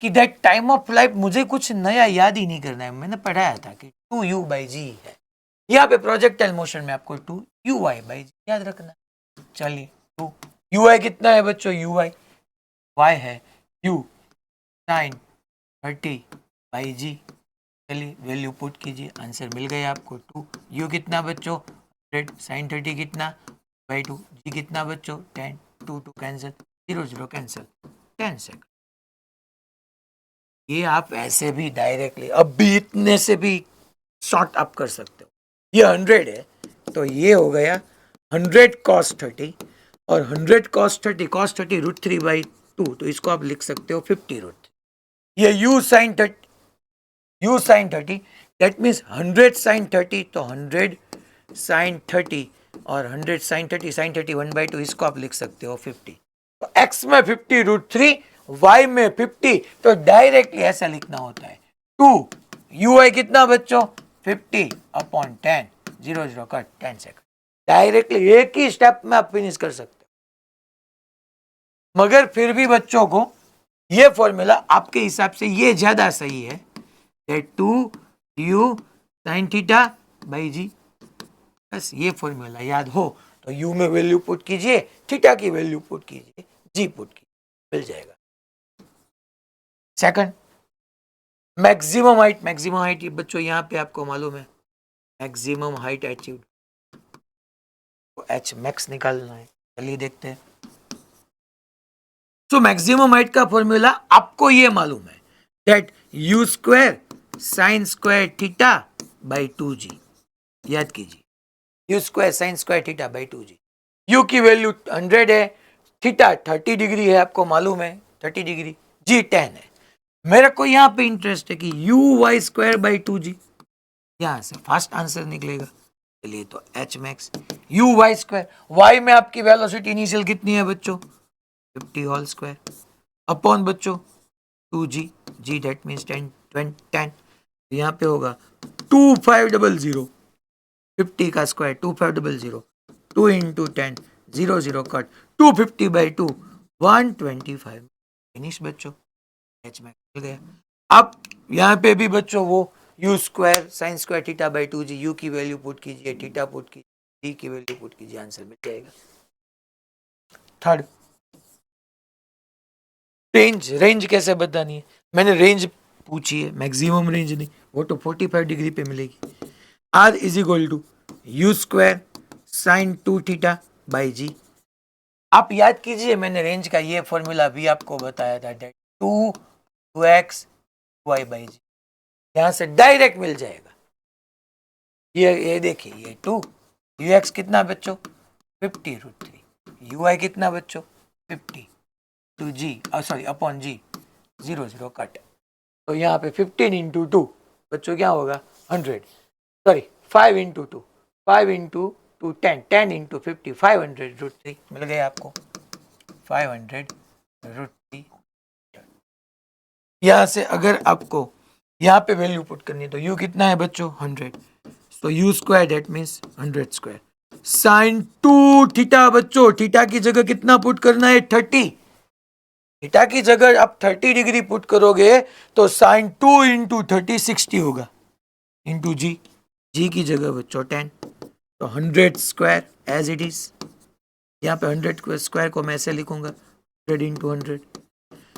कि दैट टाइम ऑफ फ्लाइट मुझे कुछ नया याद ही नहीं करना है, मैंने पढ़ाया था कि 2u/g है। यहाँ पे प्रोजेक्टाइल मोशन में आपको 2uy/g याद रखना। चलिए, 2 कितना है बच्चों? uy, y है u sin 30/g। चलिए वैल्यू पुट कीजिए, आंसर मिल गया आपको 2। u कितना बच्चों? 100, sin 30 कितना? बाई 2, g कितना बच्चों? 10, 2 2 कैंसिल, 0 0 कैंसिल, 10 सेकंड। ये आप ऐसे भी डायरेक्टली अब भी इतने से भी शॉर्ट अप कर सकते हो। ये 100 है, तो ये हो गया 100 cos 30, और 100 cos 30 √3/2, तो इसको आप लिख सकते हो 50 √3। ये u sin 30 that means 100 sin 30, तो 100 sin 30 और 100 sin 30 1/2 इसको आप लिख सकते हो 50। तो x में 50 √3, y में 50, तो डायरेक्टली ऐसा लिखना होता है 2 ui कितना बच्चों 50/10 0 0 कट 10 सेकंड। डायरेक्टली एक ही स्टेप में आप फिनिश कर सकते हो। मगर फिर भी बच्चों को ये फॉर्मूला आपके हिसाब से ये ज्यादा सही है, 2 u sin θ/g। बस ये फॉर्मूला याद हो तो u में वैल्यू पुट कीजिए, थीटा की वैल्यू पुट कीजिए, g पुट कीजिए, मिल जाएगा। सेकंड, मैक्सिमम हाइट बच्चों यहाँ पे आपको मालूम है मैक्सिमम हाइट अचीव्ड, तो h मैक्स निकालना है। चलिए देखते हैं। तो मैक्सिमम हाइट का फॉर्मूला आपको ये मालूम है that u square sine square theta by 2g। याद कीजिए, u square sine square theta by 2g। u की वैल्यू 100 है, थीटा 30 डिग्री है, आपको मालूम है 30 डिग्री, g 10 है। मेरे को यहाँ पे इंटरेस्ट है कि u y square by 2g, यहां से फास्ट आंसर निकलेगा। चलिए तो h max u y square, y में आपकी वेलोसिटी इनिशियल कितनी है बच्चों 50 होल स्क्वायर अपॉन बच्चों 2g, g दैट मीन्स 10, यहाँ पे होगा 2500, 50 का स्क्वायर 2500, 2 इंटू 10 0 0 कट 250/2 125 फिनिश बच्चों, एच मैक्स मिल गया। अब यहाँ पे भी बच्चों वो u square sine square theta by 2g, u की वैल्यू पुट कीजिए, थीटा पुट कीजिए, g की वैल्यू पुट कीजिए, आंसर मिल जाएगा। थर्ड, रेंज कैसे बतानी है, मैंने रेंज पूछी है, मैक्सिमम रेंज नहीं, वो तो 45 डिग्री पे मिलेगी। r is equal to u square sine 2 theta by g। आप याद कीजिए मैंने रेंज का ये फॉर्मूला भी आपको बताया था, 2x y बाई जी, यहां से डायरेक्ट मिल जाएगा। ये देखिए, ये 2 ux कितना बच्चों 50√3, ui कितना बच्चों 50 two g sorry upon g 0 0 cut, तो यहाँ पे 15 इंटू 2 बच्चों क्या होगा 100, सॉरी 5 इंटू 2, 5 इंटू 2 10 इंटू 50 500√3 मिल गया आपको 500√3। यहाँ से अगर आपको यहाँ पे वैल्यू पुट करनी है तो u कितना है बच्चों 100, तो u square that means 100 square sine 2 theta बच्चों, थीटा की जगह कितना पुट करना है 30, थीटा की जगह आप 30 डिग्री पुट करोगे तो साइन 2 इंटू 30 60 होगा, इंटू जी, जी की जगह बच्चों 10, तो 100 स्क्वायर एज इट इज। यहाँ पे 100 स्क्वायर को मैं ऐसे लिखूंगा 100 इंटू 100,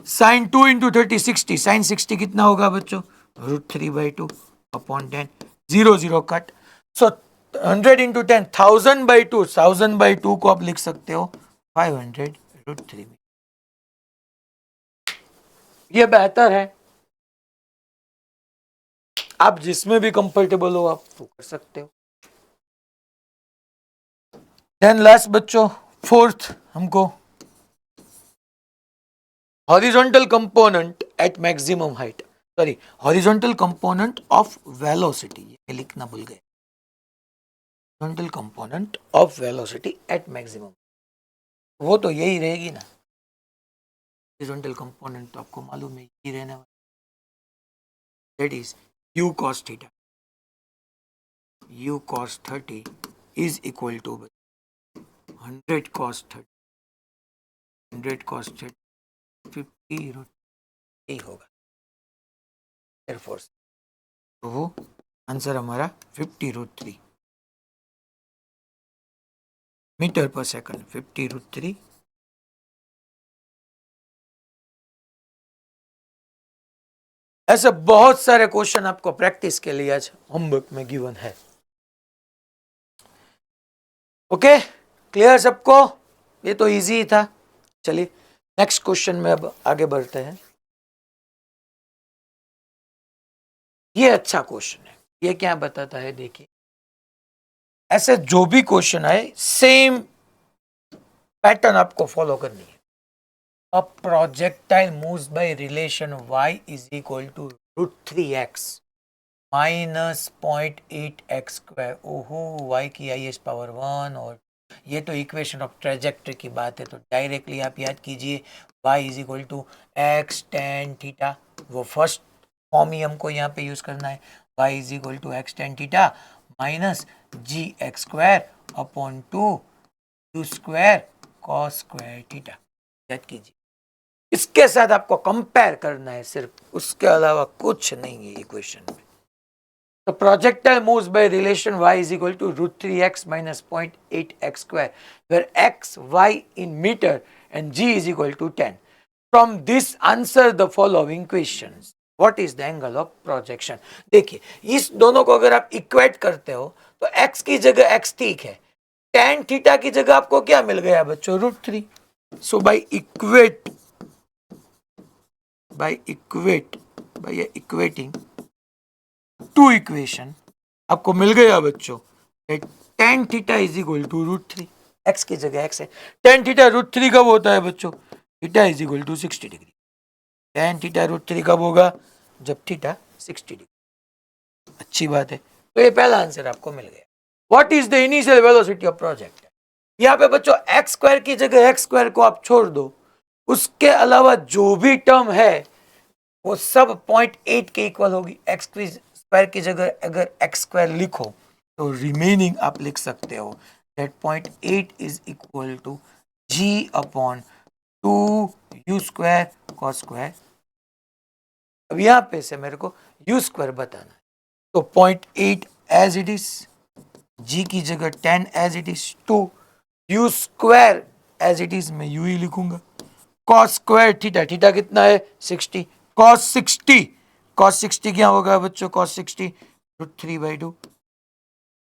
साइन 2 इंटू 30 60, साइन 60 कितना होगा बच्चों √3/2 अपॉन 10 0 0 कट, सो 100 इंटू 10 1000/2, 1000/2 को आप लिख सकते हो 500√3। ये बेहतर है, आप जिसमें भी कंफर्टेबल हो आप वो कर सकते हो। देन लास्ट बच्चों फोर्थ, हमको horizontal component at maximum height, sorry horizontal component of velocity, ये लिखना भूल गए, horizontal component of velocity at maximum, वो तो यही रहेगी ना, हॉरिजॉन्टल कंपोनेंट तो आपको मालूम है यही रहने वाला, that is u cos theta, u cos 30 is equal to 100 cos 30, 100 cos 30 50 यही होगा, एयरफोर्स, तो वो आंसर हमारा 50√3 मीटर पर सेकंड, 50√3। ऐसे बहुत सारे क्वेश्चन आपको प्रैक्टिस के लिए आज होमवर्क में गिवन है। ओके, क्लियर सबको, ये तो इजी था। चलिए नेक्स्ट क्वेश्चन में अब आगे बढ़ते हैं। ये अच्छा क्वेश्चन है, ये क्या बताता है देखिए, ऐसे जो भी क्वेश्चन आए सेम पैटर्न आपको फॉलो करनी है। A projectile moves by relation y is equal to √3x -0.8x²। ओहो, y की हाईएस्ट पावर 1, और ये तो इक्वेशन ऑफ ट्रेजेक्ट्री की बात है, तो डायरेक्टली आप याद कीजिए y is equal to x tan theta, वो फर्स्ट फॉर्म ही हमको यहाँ पे यूज करना है। y is equal to x tan theta minus gx² upon 2 u² cos square theta, याद कीजिए। इसके साथ आपको कंपेयर करना है सिर्फ, उसके अलावा कुछ नहीं है इक्वेशन में। तो projectile moves by relation y is equal to √3x minus 0.8x², where x, y in meter and g is equal to 10. From this answer the following questions. What is the angle of projection? देखिए, इस दोनों को अगर आप इक्वेट करते हो तो x की जगह x ठीक है, tan थीटा की जगह आपको क्या मिल गया बच्चों? √3. So by equating two equation आपको मिल गया बच्चों, tan theta is equal to √3, x की जगह x है, tan थीटा √3 कब होता है बच्चों? Theta is equal to 60 degree. tan theta √3 कब होगा? जब थीटा 60 डिग्री। अच्छी बात है, तो ये पहला आंसर आपको मिल गया। What is the initial velocity of project? यहाँ पे बच्चों x² की जगह x² को आप छोड़ दो, उसके अलावा जो भी टर्म है वो सब 0.8 के इक्वल होगी। x² की जगह अगर x² लिखो तो रिमेनिंग आप लिख सकते हो that 0.8 is equal to g upon 2 u² cos square. अब यहाँ पे से मेरे को u² बताना है, तो 0.8 एज इट इज, g की जगह 10 as it is, 2 u² as it is, मैं u ही लिखूंगा, cos स्क्वायर थीटा, थीटा कितना है? 60, cos 60 क्या होगा बच्चों? cos 60 √3/2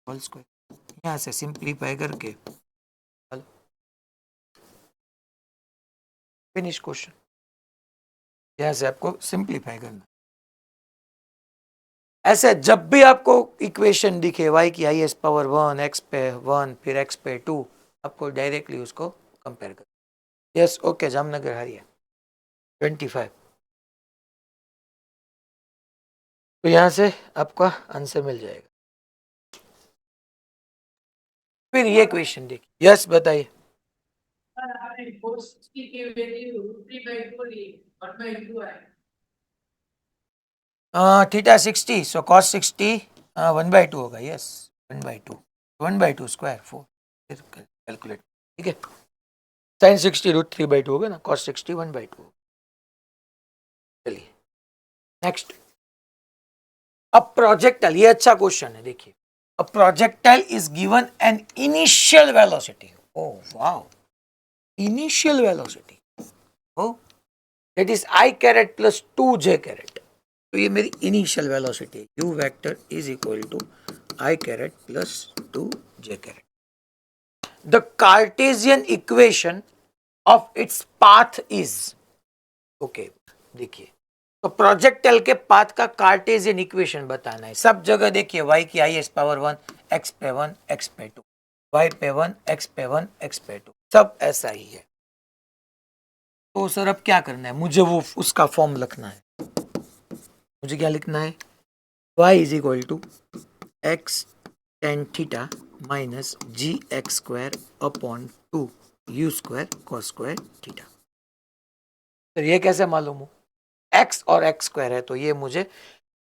whole square. यहां से सिंप्लीफाई करके फिनिश क्वेश्चन। यहां से आपको सिंप्लीफाई करना। ऐसे जब भी आपको इक्वेशन दिखे y की हाईएस्ट पावर 1, x पे 1, फिर x पे 2, आपको डायरेक्टली उसको कंपेयर कर। यस, ओके, जामनगर हरिया 25। तो यहां से आपका आंसर मिल जाएगा। फिर ये क्वेश्चन देखिए। यस, बताइए। थीटा 60, सो cos 60 1/2 होगा। यस, 1/2, 1/2 स्क्वायर 4, कैलकुलेट, ठीक है। sin 60 √3/2 होगा ना, cos 60 1/2। चलिए नेक्स्ट। अब प्रोजेक्टाइल, ये अच्छा क्वेश्चन है, देखिए। A projectile is given an initial velocity, oh wow, initial velocity, oh that is i caret plus 2j caret. तो ये मेरी इनिशियल वेलोसिटी है, u vector is equal to i caret plus 2j caret. The Cartesian equation of its path is, okay, देखिए, तो प्रोजेक्टाइल के पाथ का कार्टेशियन इक्वेशन बताना है। सब जगह देखिए y की हाईएस्ट पावर 1, x पे 1, x पे 2, y पे 1, x पे 1, x पे 2, सब ऐसा ही है। तो सर अब क्या करना है? मुझे वो उसका फॉर्म लिखना है। मुझे क्या लिखना है? y is equal to x tan theta minus gx² upon 2 u² cos square theta. तो ये कैसे मालूम हो? x और x² है, तो ये मुझे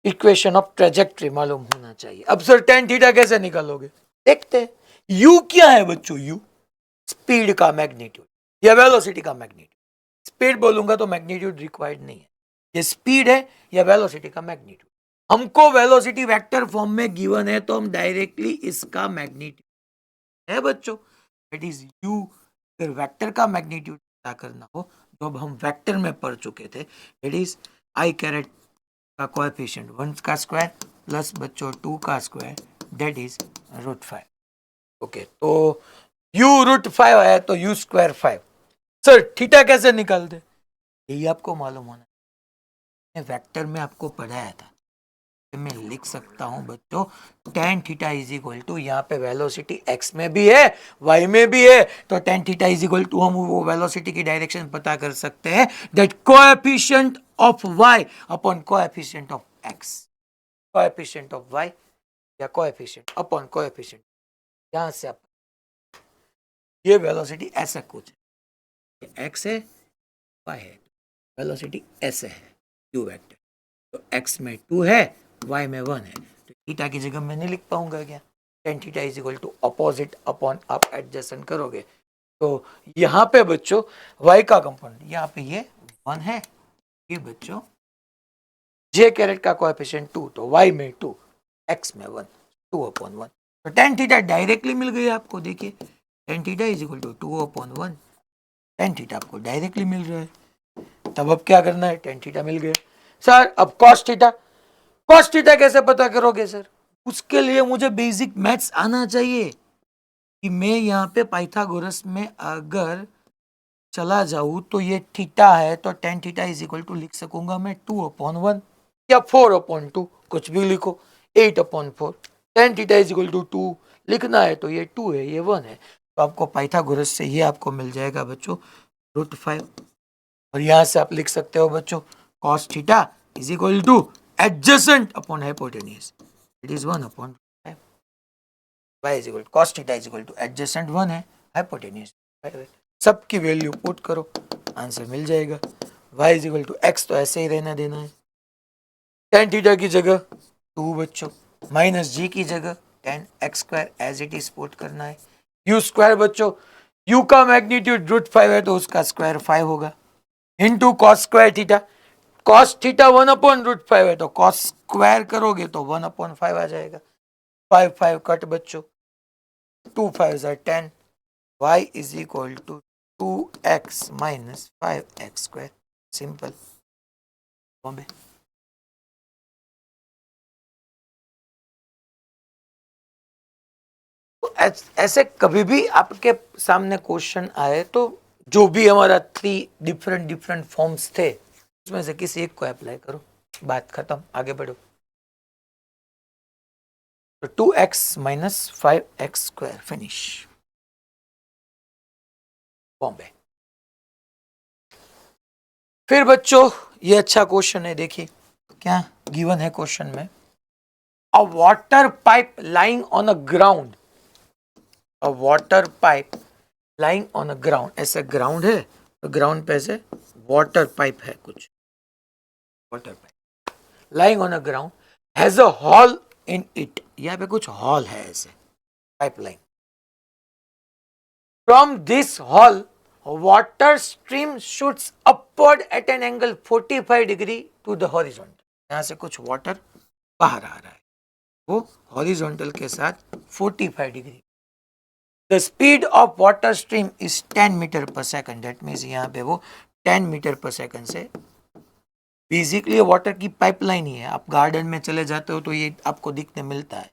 इक्वेशन ऑफ ट्रेजेक्ट्री मालूम होना चाहिए। अब सर tan थीटा कैसे निकालोगे? देखते हैं। u क्या है बच्चों? u स्पीड का मैग्नीट्यूड या वेलोसिटी का मैग्नीट्यूड। स्पीड बोलूंगा तो मैग्नीट्यूड रिक्वायर्ड नहीं है, ये स्पीड है या वेलोसिटी का मैग्नीट्यूड। हमको वेलोसिटी वेक्टर फॉर्म में गिवन है, तो हम डायरेक्टली इसका मैग्नीट्यूड है बच्चों, दैट इज u। फिर वेक्टर का मैग्नीट्यूड पता करना हो तो अब हम वेक्टर में पढ़ चुके थे, दैट इज i कैरेट का कोएफिशिएंट 1 का स्क्वायर प्लस बच्चों 2 का स्क्वायर, दैट इज √5। ओके, तो u √5 है तो u² 5। सर थीटा कैसे निकालते? यही आपको मालूम होना, वेक्टर में आपको पढ़ाया था। मैं लिख सकता हूं बच्चों tan theta is equal to, यहाँ पे वेलोसिटी x में भी है y में भी है, तो tan theta is equal to हम वो वेलोसिटी की डायरेक्शन पता कर सकते हैं, that coefficient of y upon coefficient of x। Coefficient of y या कोएफिशिएंट अपॉन कोएफिशिएंट, यहां से आप ये वेलोसिटी ऐसा कुछ है, x है y है, वेलोसिटी ऐसे है u वेक्टर, तो x में 2 है y में 1 है, तो थीटा की जगह मैं नहीं लिख पाऊंगा क्या, tan theta is equal to opposite upon आप एडजस्टमेंट करोगे तो यहाँ पे बच्चों y का कंपोनेंट यहाँ पे ये 1 है, ये बच्चों j कैरेट का कोएफिशिएंट 2, तो y में 2 x में 1, 2 अपॉन 1, तो tan थीटा डायरेक्टली मिल गई आपको, देखिए tan theta is equal to 2 upon 1, tan theta आपको डायरेक्टली मिल रहा है। तब अब क्या करना है, tan थीटा मिल गया सर, अब cos थीटा कैसे पता करोगे सर, उसके लिए मुझे बेसिक मैथ्स आना चाहिए कि मैं यहाँ पे पाइथागोरस में अगर चला जाऊं तो ये थीटा है तो tan theta is equal to लिख सकूंगा मैं 2 अपॉन 1 या 4 अपॉन 2, कुछ भी लिखो, 8 upon 4, tan theta is equal to 2 लिखना है तो ये 2 है ये 1 है, तो आपको पाइथागोरस से ये आपको मिल जाएगा बच्चों √5, और यहाँ से आप लिख सकते हो बच्चों cos theta is equal to adjacent upon hypotenuse, it is 1 upon y is equal cos theta is equal to adjacent 1 है, हाइपोटेन्यूज सबकी वैल्यू पुट करो, आंसर मिल जाएगा, y is equal to x तो ऐसे ही रहना देना है, tan थीटा की जगह 2 बच्चों, माइनस g की जगह tan x square as it is put करना है, u स्क्वायर बच्चों u का मैग्नीट्यूड √5 है तो उसका स्क्वायर 5 होगा, into cos square theta, cos theta 1 upon √5 है तो cos स्क्वायर करोगे तो 1 अपॉन 5 आ जाएगा, 5 5 कट बच्चों, 2 5 are 10, y is equal to 2x minus 5x square, simple। Bombay तो ऐसे कभी भी आपके सामने क्वेश्चन आए तो जो भी हमारा 3 डिफरेंट फॉर्म्स थे उसमें से किसी एक को अप्लाई करो, बात खत्म, आगे बढ़ो। तो 2x minus 5x square finish, Bombay. फिर बच्चों ये अच्छा क्वेश्चन है, देखिए क्या गिवन है क्वेश्चन में, अ water pipe lying on a ground, a water pipe lying on a ground, ऐसे ग्राउंड है तो ग्राउंड पे ऐसे वाटर पाइप है, कुछ water pipe lying on a ground has a hall in it, यहाँ पे कुछ हॉल है ऐसे pipeline, from this hall water stream shoots upward at an angle 45 degree to the horizontal, यहां से कुछ वाटर बाहर आ रहा है वो हॉरिजॉन्टल के साथ 45 degree, the speed of water stream is 10 metre per second, that means यहाँ पे वो 10 मीटर पर सेकंड से, बेसिकली वाटर की पाइपलाइन ही है, आप गार्डन में चले जाते हो तो ये आपको दिखने मिलता है,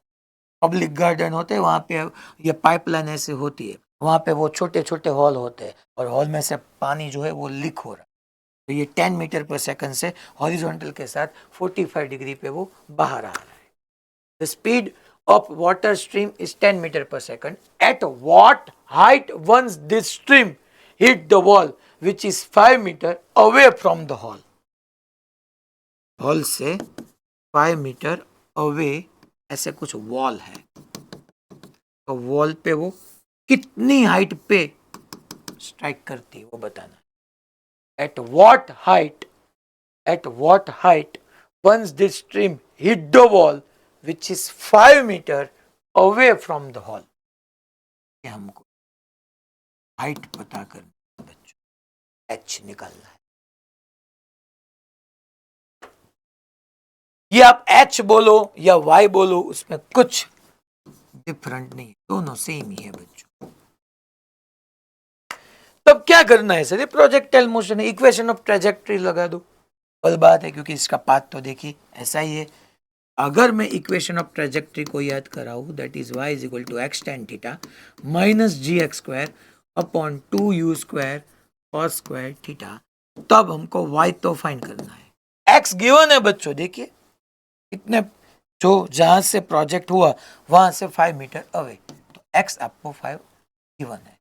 पब्लिक गार्डन होते हैं वहाँ पे ये पाइपलाइन ऐसे होती है, वहाँ पे वो छोटे छोटे हॉल होते हैं और हॉल में से पानी जो है वो लीक हो रहा है, तो ये 10 मीटर पर सेकंड से हॉरिजॉन्टल के साथ 45 डिग्री पे वो बाहर आ रहा है, the speed of water stream is 10 meter per second. At what height once this stream hit the wall which is 5 meter away from the hall? Hall से 5 मीटर अवे ऐसे कुछ वॉल है, तो वॉल पे वो कितनी हाइट पे स्ट्राइक करती है वो बताना, at what height once this stream hit the wall which is 5 meter away from the hall, ये हमको हाइट पता करना बच्चों, एच निकालना है, ये आप एच बोलो या वाई बोलो उसमें कुछ डिफरेंट नहीं, दोनों सेम ही है बच्चों। तब क्या करना है सर, ये प्रोजेक्टाइल मोशन है, इक्वेशन ऑफ ट्रेजेक्टरी लगा दो, बल बात है क्योंकि इसका पाथ तो देखिए ऐसा ही है, अगर मैं इक्वेशन ऑफ ट्रेजेक्टरी को याद कराऊं that is y is equal to x tan theta minus gx square upon 2u square cos square theta, तब हमको y तो फाइंड करना है, x गिवन है बच्चों, देखिए इतने जो जहां से प्रोजेक्ट हुआ वहां से 5 मीटर अवे, तो x आपको 5 गिवन है,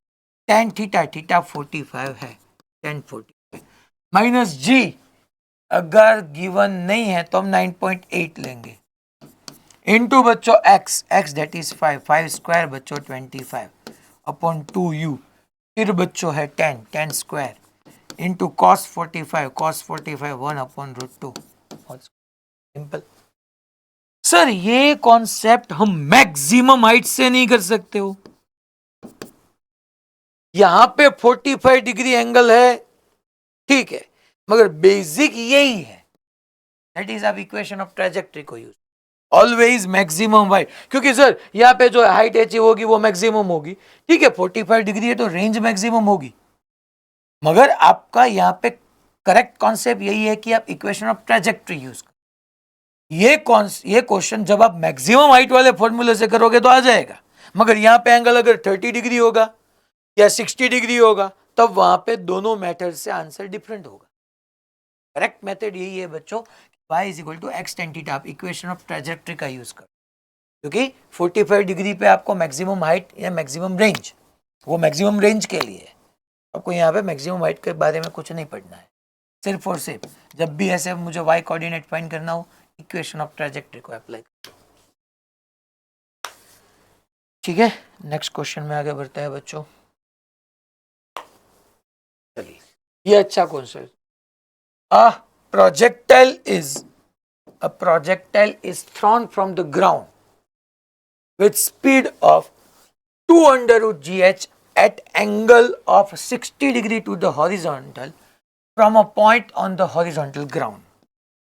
tan थीटा 45 है, tan 45 माइनस g अगर गिवन नहीं है तो हम 9.8 लेंगे, इनटू बच्चों x दैट इज 5 स्क्वायर बच्चों 25 अपॉन 2u, फिर बच्चों है 10 square into cos 45 1 upon √2। Simple sir, ये कॉन्सेप्ट हम मैक्सिमम हाइट से नहीं कर सकते हो। यहां पे 45 डिग्री एंगल है, ठीक है, मगर बेसिक यही है, दैट इज आप इक्वेशन ऑफ ट्रेजेक्टरी को यूज ऑलवेज मैक्सिमम हाइट, क्योंकि सर यहाँ पे जो हाइट अचीव होगी वो मैक्सिमम होगी, ठीक है 45 डिग्री है तो रेंज मैक्सिमम होगी, मगर आपका यहाँ पे करेक्ट कॉन्सेप्ट यही है कि आप इक्वेशन ऑफ ट्रेजेक्टरी यूज करो। ये क्वेश्चन जब आप मैक्सिमम हाइट वाले फॉर्मूले से करोगे तो आ जाएगा, मगर यहाँ पे एंगल अगर 30 डिग्री होगा या 60 डिग्री होगा तब वहां पे दोनों मेथड से आंसर डिफरेंट होगा। करेक्ट मेथड यही है बच्चों, y is equal to x tan theta, आप इक्वेशन ऑफ ट्रेजेक्टरी का यूज करो, क्योंकि 45 डिग्री पे आपको मैक्सिमम हाइट या मैक्सिमम रेंज, वो मैक्सिमम रेंज के लिए है, आपको यहाँ पे मैक्सिमम हाइट के बारे में कुछ नहीं पढ़ना है, सिर्फ और सिर्फ जब भी ऐसे मुझे y कोऑर्डिनेट फाइंड करना हो इक्वेशन ऑफ ट्रेजेक्टरी को अप्लाई। ठीक है, नेक्स्ट क्वेश्चन में आगे बढ़ते हैं बच्चों। चलिए, ये अच्छा concept, a projectile is thrown from the ground with speed of 2 under root gh at angle of 60 degree to the horizontal from a point on the horizontal ground.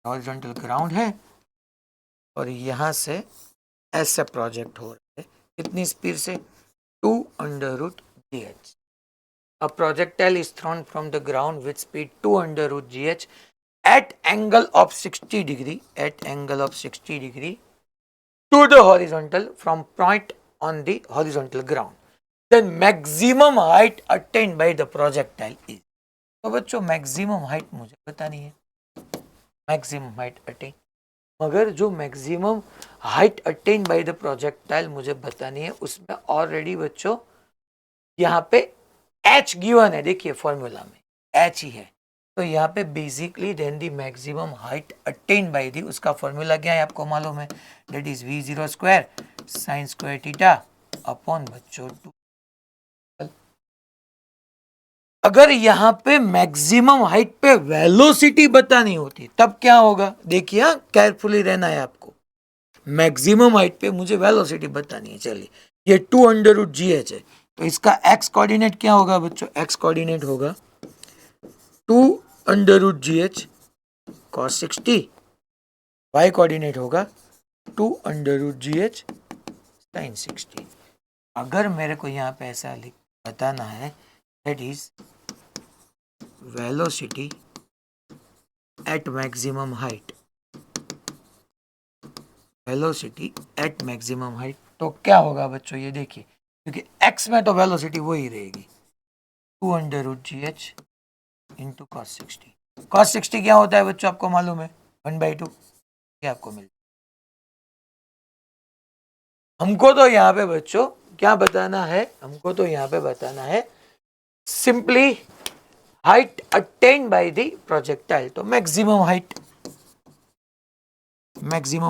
horizontal ground है और यहां से ऐसा प्रोजेक्ट हो रहा है, कितनी स्पीड से 2 under root gh. A projectile is thrown from the ground with speed 2 under root gh at angle of 60 degree to the horizontal from point on the horizontal ground. Then maximum height attained by the projectile is. तो बच्चों मैक्सिमम हाइट मुझे बतानी है, मैक्सिमम हाइट अटेन, मगर जो maximum height attain by the projectile मुझे बतानी है उसमें ऑलरेडी बच्चों यहाँ पे h गिवन है, देखिए फॉर्मूला में h ही है, तो यहाँ पे basically then the maximum height attain by the, उसका फॉर्मूला क्या है आपको मालूम है, that is v0 square sine square theta upon बच्चों 2। अगर यहाँ पे मैक्सिमम हाइट पे वेलोसिटी बतानी होती तब क्या होगा, देखिए केयरफुली रहना है आपको, मैक्सिमम हाइट पे मुझे वेलोसिटी बतानी है। चलिए, ये 2 अंडर रूट जी एच है, तो इसका x कोऑर्डिनेट क्या होगा बच्चों, x कोऑर्डिनेट होगा 2 under root g h cos 60, y coordinate होगा 2 under root g h sine 60। अगर मेरे को यहाँ पे ऐसा बताना है, that is velocity at maximum height, velocity at maximum height, तो क्या होगा बच्चों, ये देखिए, क्योंकि x में तो वेलोसिटी वही रहेगी 2 under root g h into cos 60। Cos 60 क्या होता है बच्चों आपको मालूम है, 1/2, ये आपको मिल। हमको तो यहाँ पे बच्चों क्या बताना है, हमको तो यहाँ पे बताना है simply height attend by the projectile, तो मैक्सिमम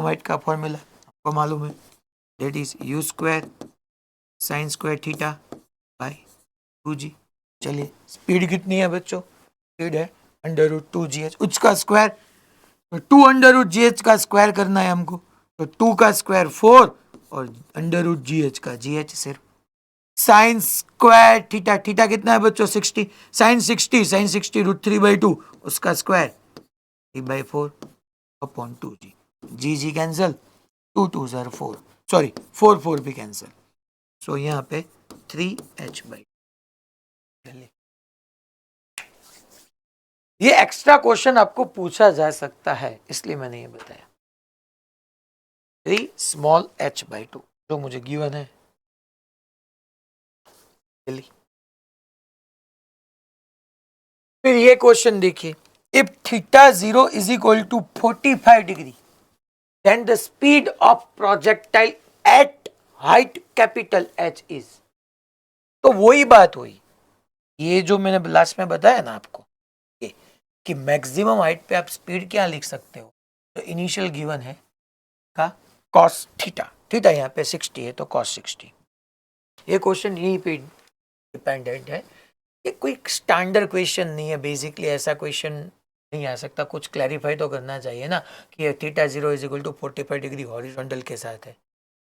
हाइट का फॉर्मूला आपको मालूम है, that is u square sine square theta by 2g। चलिए, स्पीड कितनी है बच्चों, स्पीड है अंडर रूट 2gh, उसका स्क्वायर, तो 2 अंडर रूट जी एच का स्क्वायर करना है हमको, तो 2 का स्क्वायर 4 और अंडर रूट जी एच का gh सिर्फ, साइन स्क्वायर थीटा, थीटा कितना है बच्चों 60, साइन 60 √3/2 उसका स्क्वायर 3/4 अपॉन 2g, जी कैंसिल, 2 2 4, सॉरी 4 भी कैंसिल, सो यहाँ पे 3h/2। ये एक्स्ट्रा क्वेश्चन आपको पूछा जा सकता है, इसलिए मैंने ये बताया 3 स्मॉल h/2 जो मुझे गिवन है। फिर ये क्वेश्चन देखिए, if theta 0 is equal to 45 degree then the speed of projectile at height capital H is, तो वही बात हुई, ये जो मैंने लास्ट में बताया ना आपको कि मैक्सिमम हाइट पे आप स्पीड क्या लिख सकते हो, तो इनिशियल गिवन है का कॉस थीटा, थीटा यहाँ पे 60 है तो कॉस 60। ये क्वेश्चन यहीं पे डिपेंडेंट है, ये कोई स्टैंडर्ड क्वेश्चन नहीं है, बेसिकली ऐसा क्वेश्चन नहीं आ सकता, कुछ क्लैरिफाई तो करना चाहिए ना कि theta 0 is equal to 45 degree horizontal के साथ है।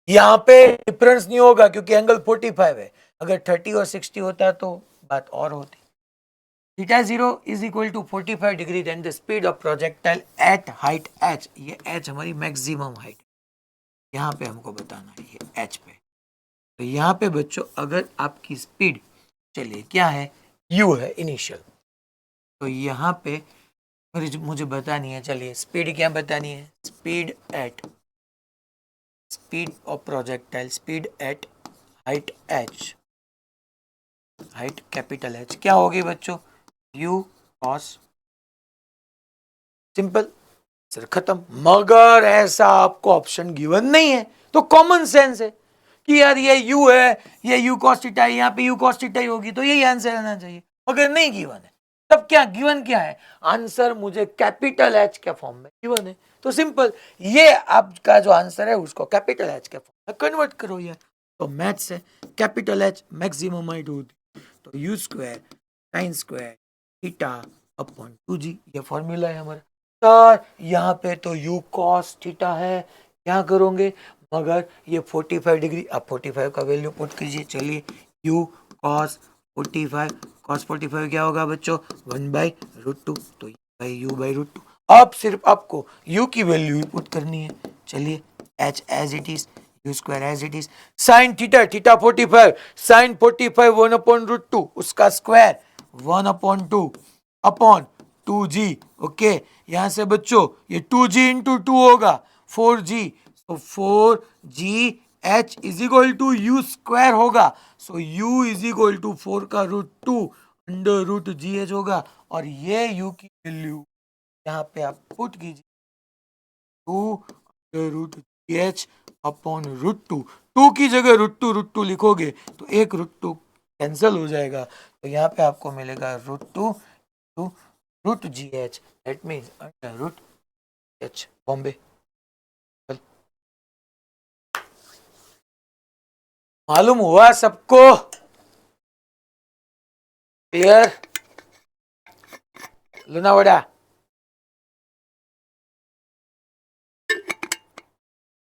यहाँ पे डिफरेंस नहीं होगा क्योंकि एंगल 45 है, अगर 30 और 60 होता तो बात और होती। Theta 0 is equal to 45 degree then the speed of projectile at height h, ये h हमारी मैक्सिमम हाइट है, यहाँ पे हमको बताना है ये h पे। तो यहाँ पे बच्चों अगर आपकी स्पीड, चलिए क्या है, u है इनिशियल, तो यहाँ पे मुझे बतानी है, चलिए स्पीड क्या बतानी है, speed of projectile, speed at height h, height capital H क्या होगी बच्चों, u cos, सिंपल सर खत्म। मगर ऐसा आपको ऑप्शन गिवन नहीं है तो कॉमन सेंस है कि यार ये u है, ये u cos थीटा है, यहाँ पे u cos थीटा ही होगी तो यही आंसर आना चाहिए, मगर नहीं गिवन है। तब क्या गिवन क्या है, आंसर मुझे कैपिटल H के फॉर्म में गिवन है, तो सिंपल ये आपका जो आंसर है उसको कैपिटल H के फॉर्म में कन्वर्ट करो यार। तो मैथ से कैपिटल H मैक्सिमम हाइट होती, तो u square sine square theta upon 2g, ये फॉर्मूला है हमारा। सर यहाँ पे तो u cos थीटा है, क्या करोगे, मगर ये 45 डिग्री, आप 45 का वैल्यू पुट कीजिए, चलिए u cos 45, cos 45 क्या होगा बच्चों 1/√2, तो u/√2। अब सिर्फ आपको u की वैल्यू पुट करनी है, चलिए h as it is, u square as it is, sine theta, theta 45, sine 45 1/√2, उसका स्क्वायर 1/2 अपॉन 2g, ओके। यहां से बच्चों ये 2g इंटू 2 होगा 4g, तो 4g h is equal to u square होगा, so u is equal to 4 का √2 अंडर√gh होगा, और ये u की वैल्यू यहाँ पे आप पुट कीजिए 2 अंडर√gh अपॉन √2, 2 की जगह √2 लिखोगे तो एक √2 कैंसिल हो जाएगा, तो यहाँ पे आपको मिलेगा √2 √gh, that means अंडर√h बॉम्बे। मालूम हुआ सबको, क्लियर, लुनावाड़ा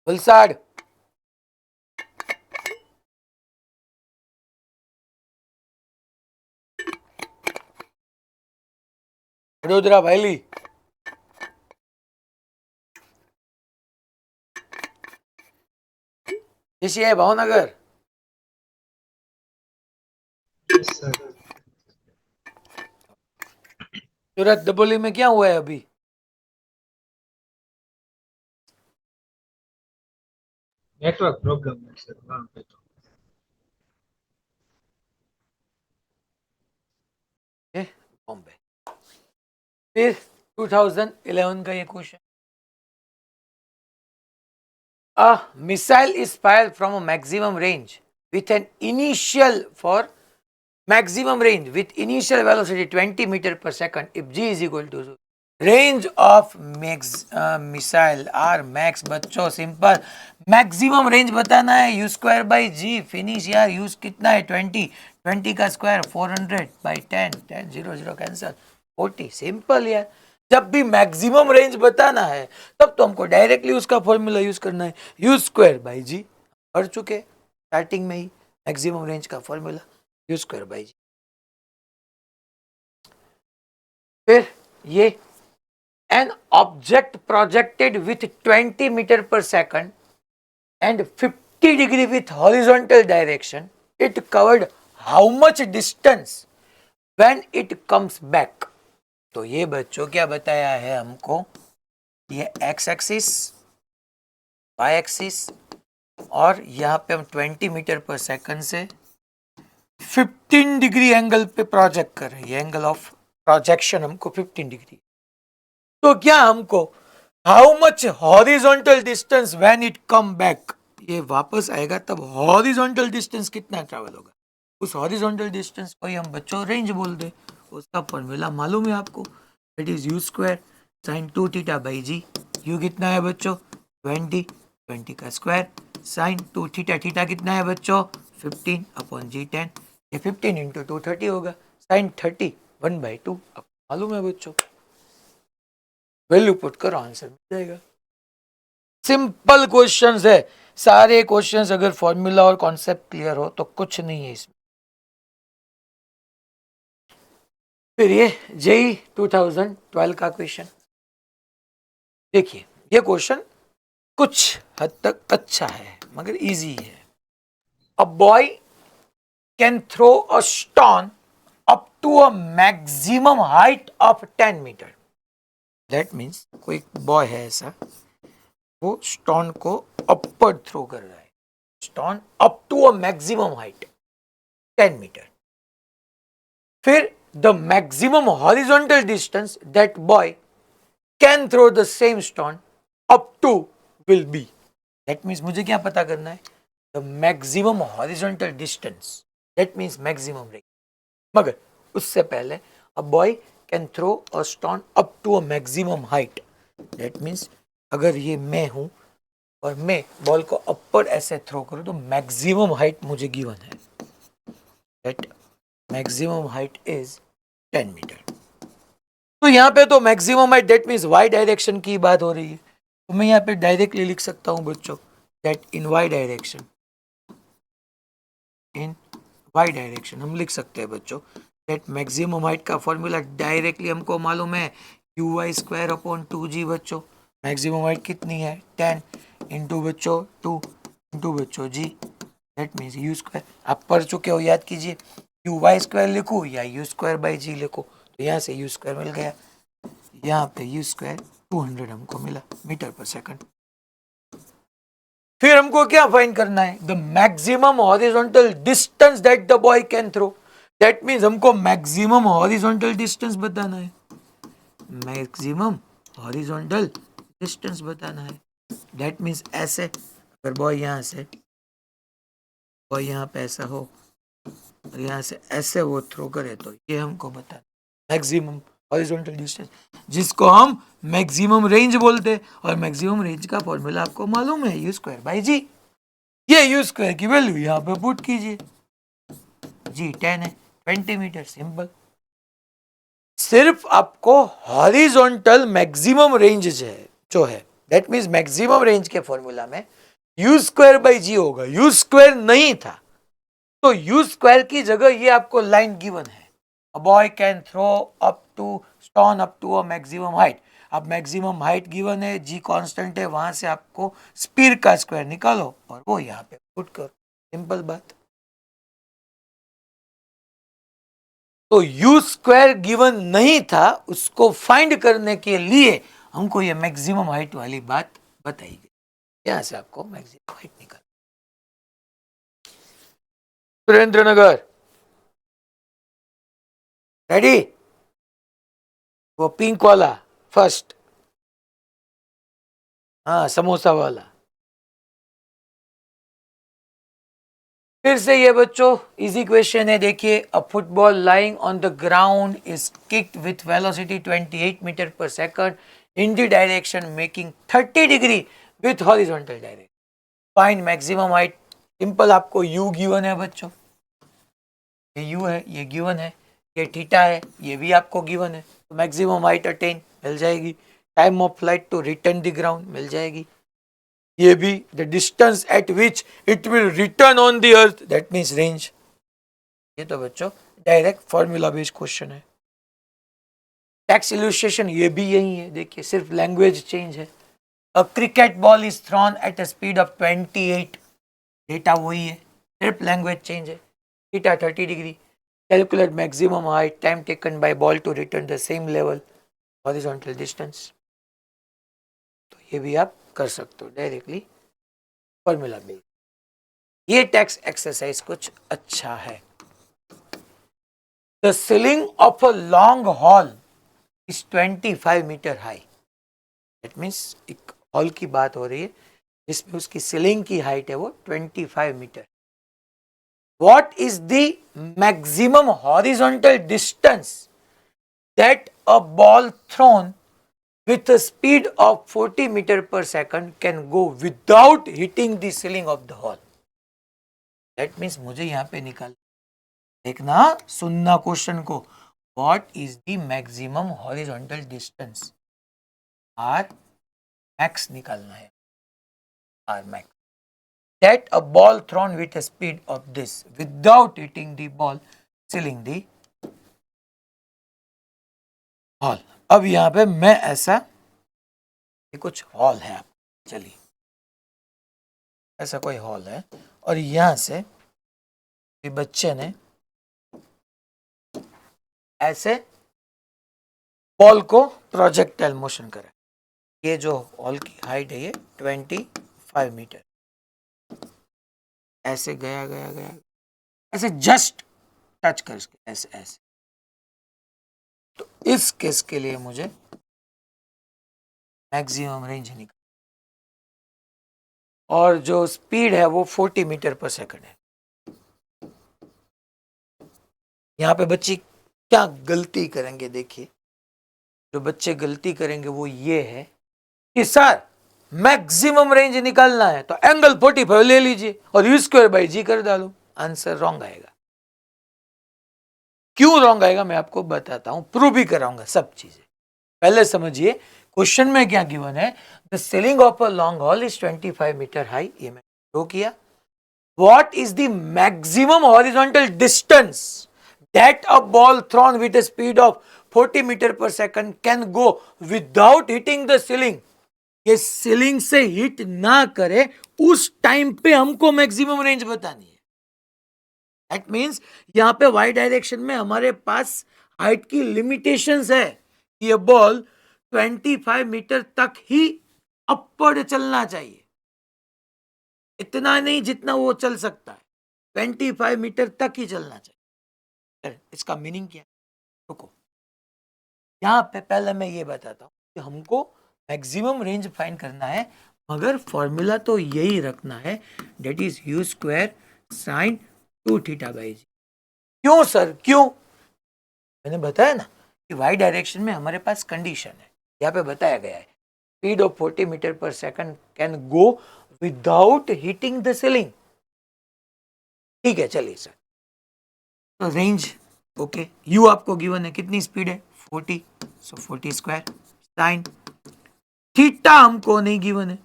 वलसाड वडोदरा भाईली, है भावनगर, सूरत दबोली में क्या हुआ है अभी, नेटवर्क प्रॉब्लम है सर वहाँ पे तो। बॉम्बे। फिर 2011 का ये question, a missile is fired from a maximum range with an initial for maximum range with initial velocity 20 meter per second if g is equal to range of missile r max, बच्चों सिंपल मैक्सिमम रेंज बताना है, u square by g, finish यार, यूज कितना है 20, 20 का स्क्वायर 400/10, 10 0 0 कैंसल 40, सिंपल यार। जब भी मैक्सिमम रेंज बताना है तब तो हमको डायरेक्टली उसका फॉर्मूला यूज करना है, u स्क्वायर बाई जी, पढ़ चुके स्टार्टिंग में ही मैक्सिमम रेंज का फॉर्मूला u स्क्वायर बाई जी। फिर ये an object projected with 20 meter per second and 50 degree with horizontal direction, it covered how much distance when it comes back। तो ये बच्चों क्या बताया है हमको, ये x एक्सिस, y एक्सिस, और यहाँ पे हम 20 मीटर पर सेकंड से 15 डिग्री एंगल पे प्रोजेक्ट कर रहे हैं, ये एंगल ऑफ प्रोजेक्शन हमको 15 डिग्री, तो क्या हमको how much horizontal distance when it come back, ये वापस आएगा तब हॉरिजॉन्टल डिस्टेंस कितना ट्रैवल होगा, उस हॉरिजॉन्टल डिस्टेंस को ही हम बच्चों रेंज बोल दे, उसका फॉर्मूला मालूम है आपको, it is u square sine 2 theta by g, u कितना है बच्चों 20, 20 का स्क्वायर साइन 2 थीटा, थीटा कितना है बच्चों 15 अपॉन जी 10, ये 15 इंटू 2 30 होगा, साइन 30 1/2 अब मालूम है बच्चों, वैल्यू पुट करो आंसर मिल जाएगा। सिंपल क्वेश्चंस है सारे क्वेश्चंस, अगर फॉर्मूला और कॉन्सेप्ट क्लियर हो तो कुछ नहीं है इसमें। फिर ये जेई 2012 का क्वेश्चन देखिए, ये क्वेश्चन कुछ हद तक अच्छा है मगर इजी है। A boy can throw a stone up to a maximum height of 10 metre. That means कोई बॉय है ऐसा, वो स्टोन को अपवर्ड थ्रो कर रहा है, stone up to a maximum height 10 metre. फिर the maximum horizontal distance that boy can throw the same stone up to will be. That means मुझे क्या पता करना है, the maximum horizontal distance, that means maximum range. मगर उससे पहले a boy can throw a stone up to a maximum height, that means अगर ये मैं हूं और मैं बॉल को अपर ऐसे थ्रो करूं तो मैक्सिमम हाइट मुझे गिवन है, that maximum height is 10 metre. तो यहाँ पे तो maximum height that means y direction की बात हो रही है, तो मैं यहाँ पे डायरेक्टली लिख सकता हूँ बच्चों, that in y direction, in y direction हम लिख सकते हैं बच्चों, दैट मैक्सिमम हाइट का फॉर्मूला डायरेक्टली हमको मालूम है you Y square upon 2g बच्चों। मैक्सिमम हाइट कितनी है 10 इंटू बच्चों 2 इंटू बच्चों जी, दैट मीन्स यू स्क्वायर। आप पढ़ चुके हो, याद कीजिए, यू वाई स्क्वायर लिखो या यू स्क्वायर बाई जी लिखो, तो यहाँ से यू स्क्वायर मिल गया, यहाँ पे यू स्क्वायर 200 हमको मिला मीटर पर सेकंड। फिर हमको क्या फाइंड करना है, the maximum horizontal distance that the boy can throw. That means हमको मैक्सिमम हॉरिजॉन्टल डिस्टेंस बताना है, मैक्सिमम हॉरिजॉन्टल डिस्टेंस बताना है। दैट मीन्स ऐसे, अगर बॉय यहाँ से, बॉय यहाँ पे ऐसा हो और यहाँ से ऐसे वो थ्रो करे तो ये हमको बताना मैक्सिमम हॉरिजॉन्टल डिस्टेंस, जिसको हम मैक्सिमम रेंज बोलते हैं। और मैक्सिमम रेंज का फॉर्मूला आपको मालूम है यू स्क्वायर बाई जी। ये यू स्क्वायर की वैल्यू यहाँ पे पुट कीजिए, जी 10 है 20 मीटर, सिंपल। सिर्फ आपको हॉरिजॉन्टल मैक्सिमम रेंज जो है दैट मीन्स मैक्सिमम रेंज के फॉर्मूला में यू स्क्वायर बाई जी होगा, यू स्क्वायर नहीं था तो यू स्क्वायर की जगह ये आपको लाइन गिवन है, a boy can throw up to stone up to a maximum height. अब मैक्सिमम हाइट गिवन है, जी कांस्टेंट है, वहां से आपको स्पीड का स्क्वायर निकालो और वो यहाँ पे पुट करो, सिंपल बात। तो यू स्क्वायर गिवन नहीं था, उसको फाइंड करने के लिए हमको ये मैक्सिमम हाइट वाली बात बताई गई, यहां से आपको मैक्सिमम हाइट निकाल। सुरेंद्र नगर रेडी, वो पिंक वाला फर्स्ट, हाँ समोसा वाला। फिर से ये बच्चों इजी क्वेश्चन है, देखिए, a football lying on the ground is kicked with velocity 28 metre per second in the direction making 30 degree with horizontal direction, find maximum height. Simple, आपको यू गिवन है बच्चों, ये यू है, ये गिवन है, ये थीटा है, ये भी आपको गिवन है, तो मैक्सिमम हाइट अटेन मिल जाएगी। Time of flight to return the ground मिल जाएगी, ये भी the distance at which it will return on the earth, that means range. ये तो बच्चों डायरेक्ट फॉर्मूला बेस्ड क्वेश्चन है। टेक्स्ट इलस्ट्रेशन ये भी यही है, देखिए सिर्फ लैंग्वेज चेंज है। A cricket ball is thrown at a speed of 28, data वही है, सिर्फ लैंग्वेज चेंज है। Theta 30 degree, calculate maximum height, time taken by ball to return the same level, horizontal distance. तो ये भी आप कर सकते हो डायरेक्टली फॉर्मूला बेस्ड। ये टेक्स्ट एक्सरसाइज कुछ अच्छा है। The ceiling of a long hall is 25 metre high, that means एक हॉल की बात हो रही है जिसमें उसकी सीलिंग की हाइट है वो 25 metre. What is the maximum horizontal distance that a ball thrown with a speed of 40 meter per second can go without hitting the ceiling of the hall. That means मुझे यहाँ पे निकाल देखना, सुनना क्वेश्चन को. What is the maximum horizontal distance? R max निकालना है. R max. That a ball thrown with a speed of this without hitting the ball ceiling the hall. अब यहाँ पे मैं ऐसा, ये कुछ हॉल है, आप चलिए ऐसा कोई हॉल है और यहां से ये बच्चे ने ऐसे बॉल को प्रोजेक्टाइल मोशन करा. ये जो हॉल की हाइट है ये 25 मीटर. ऐसे गया गया गया ऐसे जस्ट टच कर इसके ऐसे ऐसे. तो इस केस के लिए मुझे मैक्सिमम रेंज निकाल और जो स्पीड है वो 40 मीटर पर सेकंड है. यहाँ पे बच्चे क्या गलती करेंगे, देखिए जो बच्चे गलती करेंगे वो ये है कि सर मैक्सिमम रेंज निकालना है तो एंगल 45 ले लीजिए और यू स्क्वायर बाई जी कर डालो. आंसर रॉन्ग आएगा. क्यों रॉन्ग आएगा मैं आपको बताता हूं, प्रूव भी कराऊंगा सब चीजें. पहले समझिए क्वेश्चन में क्या गिवन है. The ceiling of a long hall is 25 metre high. ये मैंने शो किया. What is the maximum horizontal distance that a ball thrown with a speed of 40 metre per second can go without hitting the ceiling. ये सीलिंग से हिट ना करे उस टाइम पे हमको मैक्सिमम रेंज बतानी है. दैट मीन्स यहां पे वाई डायरेक्शन में हमारे पास हाइट की लिमिटेशंस है. ये बॉल 25 मीटर तक ही अपवर्ड चलना चाहिए, इतना नहीं जितना वो चल सकता है. 25 मीटर तक ही चलना चाहिए. इसका मीनिंग क्या है, रुको यहां पे पहले मैं ये बताता हूं कि हमको मैक्सिमम रेंज फाइंड करना है, मगर फॉर्मूला तो यही रखना है, that is u square sine 2 theta by g. क्यों सर, क्यों? मैंने बताया ना कि वाई डायरेक्शन में हमारे पास कंडीशन है, यहाँ पे बताया गया है speed of 40 metre per second can go without hitting the ceiling. ठीक है, चलिए सर. तो रेंज ओके, यू आपको गिवन है, कितनी स्पीड है 40, सो 40 स्क्वायर साइन थीटा हमको नहीं गिवन है,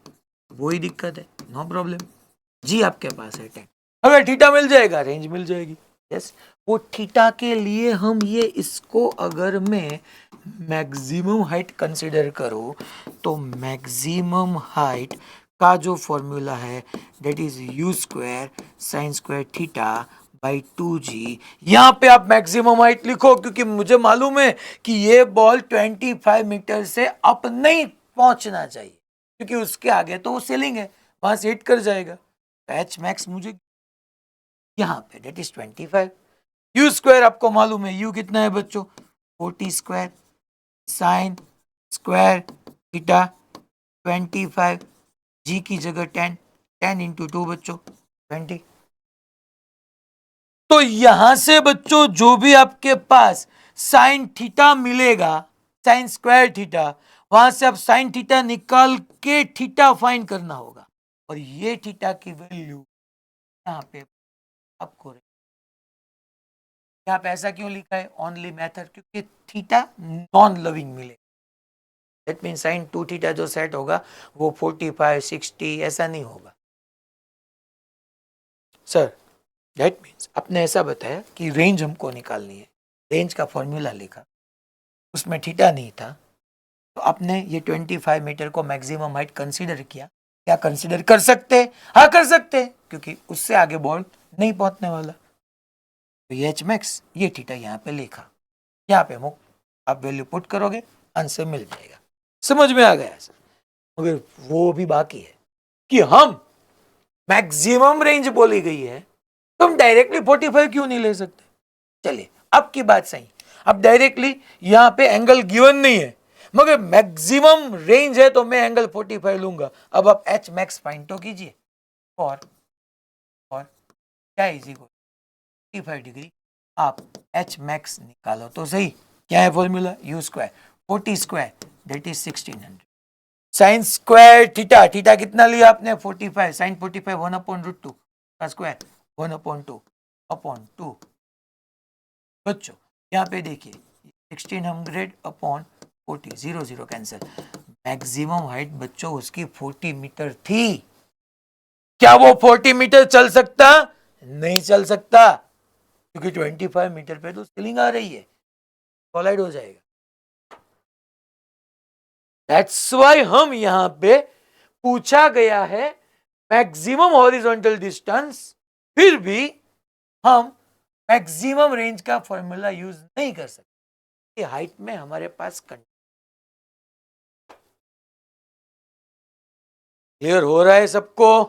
वही दिक्कत है, नो प्रॉब्लम. जी आपके पास है 10. अगर थीटा मिल जाएगा रेंज मिल जाएगी. यस, वो थीटा के लिए हम ये इसको अगर मैं मैक्सिमम हाइट कंसीडर करूं तो मैक्सिमम हाइट का जो फॉर्मूला है that is u square sine square theta by 2g. यहाँ पे आप मैक्सिमम हाइट लिखो क्योंकि मुझे मालूम है कि ये बॉल 25 मीटर से अप नहीं पहुंचना चाहिए क्योंकि उसके आगे तो वो सीलिंग है, वहां से हिट कर जाएगा. एच मैक्स मुझे यहाँ पे डेट इज 25. यू स्क्वायर आपको मालूम है, यू कितना है बच्चों 40 स्क्वायर साइन स्क्वायर थीटा 25, जी की जगह 10, 10 इंटू 2 बच्चों 20. तो यहां से बच्चों जो भी आपके पास साइन थीटा मिलेगा, साइन स्क्वायर थीटा, वहां से आप साइन थीटा निकाल के थीटा फाइंड करना होगा और ये थीटा की वैल्यू यहाँ पे आपको. यहाँ पे ऐसा क्यों लिखा है ओनली मेथड, क्योंकि थीटा नॉन लविंग मिले. दैट मीन साइन 2 थीटा जो सेट होगा वो 45 60 ऐसा नहीं होगा. सर दैट मीन्स आपने ऐसा बताया कि रेंज हमको निकालनी है, रेंज का फॉर्मूला लिखा, उसमें थीटा नहीं था, तो आपने ये 25 मीटर को मैक्सिमम हाइट कंसीडर किया. क्या कंसीडर कर सकते? हाँ कर सकते, क्योंकि उससे आगे बॉल नहीं पहुंचने वाला. तो ये एच मैक्स, ये थीटा यहाँ पे लिखा, यहाँ पे आप वैल्यू पुट करोगे आंसर मिल जाएगा. समझ में आ गया सर? मगर वो भी बाकी है कि हम मैक्सिमम रेंज बोली गई है तो हम डायरेक्टली 45 क्यों नहीं ले सकते. चलिए अब की बात सही, अब डायरेक्टली यहाँ पे एंगल गिवन नहीं है मगर मैक्सिमम रेंज है तो मैं एंगल 45 लूंगा. अब आप एच मैक्स फाइंड तो कीजिए और क्या इज इक्वल 45 डिग्री. आप एच मैक्स निकालो तो सही. क्या है formula, you square 40 square that is 1600. Sign square theta, theta कितना लिया आपने 45, साइन 45 1/√2 का स्क्वायर 1/2 अपॉन 2. बच्चों यहाँ पे देखिए 1600/40, 0 0 कैंसिल. मैक्सिमम हाइट बच्चों उसकी 40 मीटर थी. क्या वो 40 मीटर चल सकता? नहीं चल सकता, क्योंकि 25 मीटर पे तो सीलिंग आ रही है, कोलाइड हो जाएगा. दैट्स वाई हम यहां पे पूछा गया है मैक्सिमम हॉरिजॉन्टल डिस्टेंस, फिर भी हम मैक्सिमम रेंज का फॉर्मूला यूज नहीं कर सकते. हाइट में हमारे पास क्लियर हो रहा है सबको?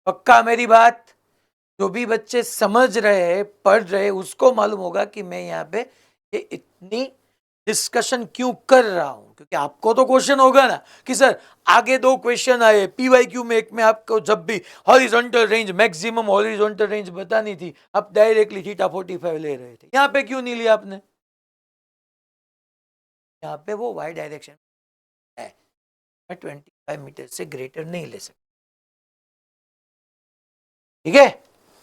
पक्का मेरी बात? जो भी बच्चे समझ रहे हैं, पढ़ रहे हैं, उसको मालूम होगा कि मैं यहाँ पे ये इतनी डिस्कशन क्यों कर रहा हूं. क्योंकि आपको तो क्वेश्चन होगा ना कि सर आगे 2 क्वेश्चन आए PYQ में, एक में आपको जब भी horizontal range, maximum horizontal range बतानी थी, आप डायरेक्टली थीटा 45 ले रहे थे. यहाँ पे क्यों नहीं लिया आपने? यहाँ पे वो y डायरेक्शन है, मैं 25 मीटर से ग्रेटर नहीं ले सकता. ठीक है,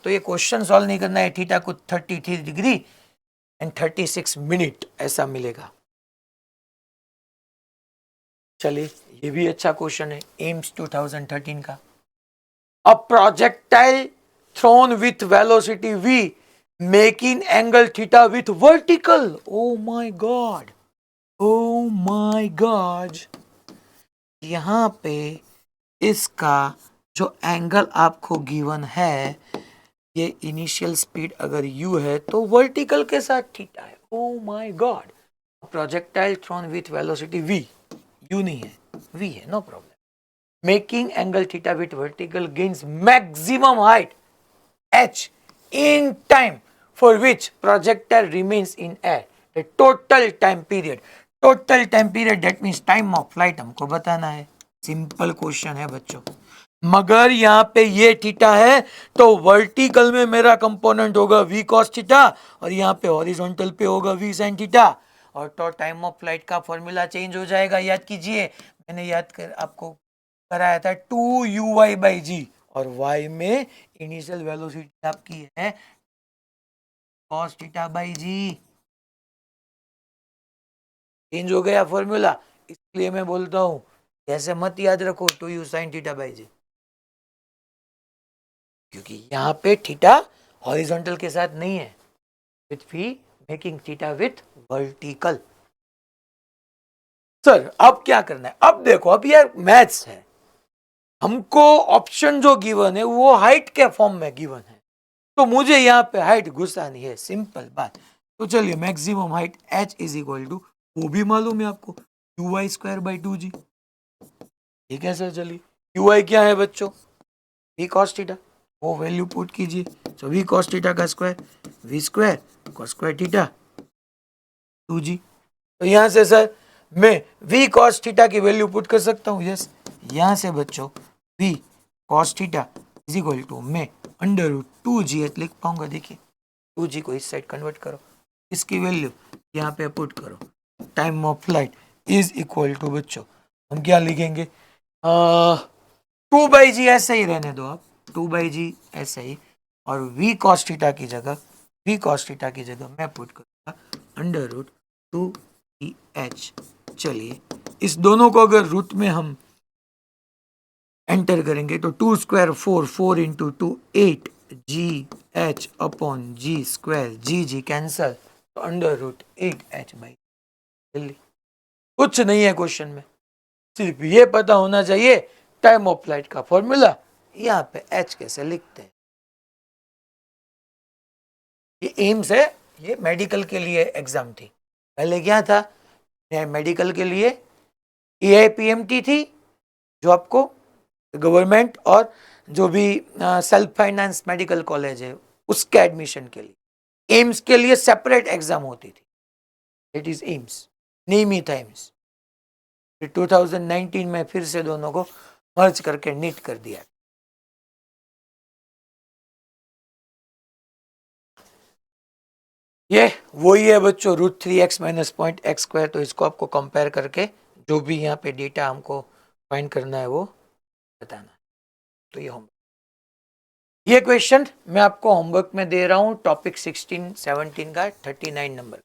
तो ये क्वेश्चन सॉल्व नहीं करना है. थीटा को 33 डिग्री एंड 36 मिनट ऐसा मिलेगा. चलिए ये भी अच्छा क्वेश्चन है, एम्स 2013 का. A projectile thrown with velocity v making angle theta with vertical. Oh my God, oh my God. यहां पे इसका जो एंगल आपको गिवन है, ये इनिशियल स्पीड अगर u है तो वर्टिकल के साथ थीटा है. Oh my God. Projectile thrown with velocity v, u नहीं है, v है, no problem. Making angle theta with vertical gains maximum height h in time for which projectile remains in air. The total time period. Total time period that means time of flight हमको बताना है. सिंपल क्वेश्चन है बच्चों. मगर यहाँ पे ये थीटा है तो वर्टिकल में मेरा कंपोनेंट होगा v cos थीटा और यहाँ पे हॉरिजॉन्टल पे होगा v sin थीटा. और तो टाइम ऑफ फ्लाइट का फॉर्मूला चेंज हो जाएगा. याद कीजिए, मैंने याद कर आपको कराया था 2uy/g और y में इनिशियल वेलोसिटी आपकी है cos θ/g. चेंज हो गया फॉर्मूला, इसलिए मैं बोलता हूं ऐसे मत याद रखो 2u sin θ/g, क्योंकि यहां पे थीटा हॉरिजॉन्टल के साथ नहीं है, with v making theta with vertical. Sir अब क्या करना है? अब देखो, अब यार मैथ्स है, हमको ऑप्शन जो गिवन है वो हाइट के फॉर्म में गिवन है, तो मुझे यहाँ पे हाइट घुसानी है. सिंपल बात. तो चलिए maximum height h is equal to, वो भी मालूम है आपको, uy²/2g. ठीक है सर, चलिए uy क्या है बच्चों? v cos थीटा, वो वैल्यू पुट कीजिए. तो v cos थीटा का square v² cos² theta 2g. तो यहाँ से सर मैं v cos थीटा की वैल्यू पुट कर सकता हूँ. यस, यहाँ से बच्चों v cos theta is equal to मैं √2g लिख पाऊंगा. देखिए 2g को इस साइड कन्वर्ट करो, इसकी वैल्यू यहाँ पे पुट करो. Time of flight is equal to बच्चों हम क्या लिखेंगे? 2/g ऐसे ही रहने दो आप, 2/g ऐसे ही. और v cos थीटा की जगह मैं पुट करूँगा √2h. चलिए इस दोनों को अगर रूट में हम एंटर करेंगे तो 2² 4 इंटू 2 8 GH अपॉन G², जी कैंसल, तो √8h/. कुछ नहीं है क्वेश्चन में, सिर्फ ये पता होना चाहिए टाइम ऑफ फ्लाइट का फॉर्मूला. यहाँ पे h कैसे लिखते हैं. ये एम्स है, ये मेडिकल के लिए एग्जाम थी. पहले क्या था? मेडिकल के लिए AIPMT थी, जो आपको गवर्नमेंट और जो भी सेल्फ फाइनेंस मेडिकल कॉलेज है उसके एडमिशन के लिए. एम्स के लिए सेपरेट एग्जाम होती थी, इट इज एम्स, नेम ही था एम्स. 2019 में फिर से दोनों को मर्ज करके नीट कर दिया. ये वही है बच्चों √3x minus point x square. तो इसको आपको कंपेयर करके जो भी यहाँ पे डेटा हमको फाइंड करना है वो बताना है। तो ये होमवर्क, ये क्वेश्चन मैं आपको होमवर्क में दे रहा हूँ टॉपिक 16 17 का 39 नंबर,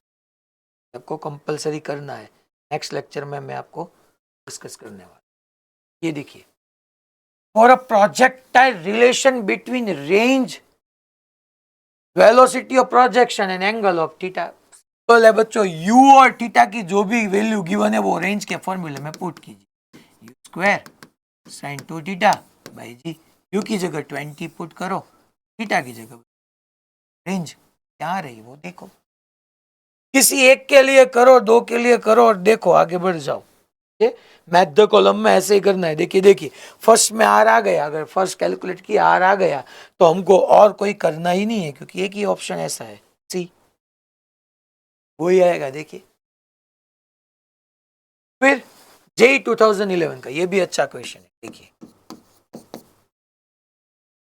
आपको कंपलसरी करना है। नेक्स्ट लेक्चर में मैं आपको डिस्कस करने वाला। ये देखिए, for a projectile relation between range velocity of projection and angle of theta. है बच्चों u और थीटा की जो भी वैल्यू गिवन है वो रेंज के फॉर्मूले में पुट कीजिए। u square sine 2 theta by g, u की जगह 20 पुट करो, थीटा की जगह रेंज क्या रही वो देखो। किसी एक के लिए करो, दो के लिए करो और देखो आगे बढ़ जाओ। मैथ द कॉलम में ऐसे ही करना है। देखिए देखिए, फर्स्ट में आर आ गया, अगर फर्स्ट कैलकुलेट किया आर आ गया तो हमको और कोई करना ही नहीं है, क्योंकि एक ही ऑप्शन ऐसा है सी, वही आएगा। देखिए फिर जेई 2011 का ये भी अच्छा क्वेश्चन है। देखिए,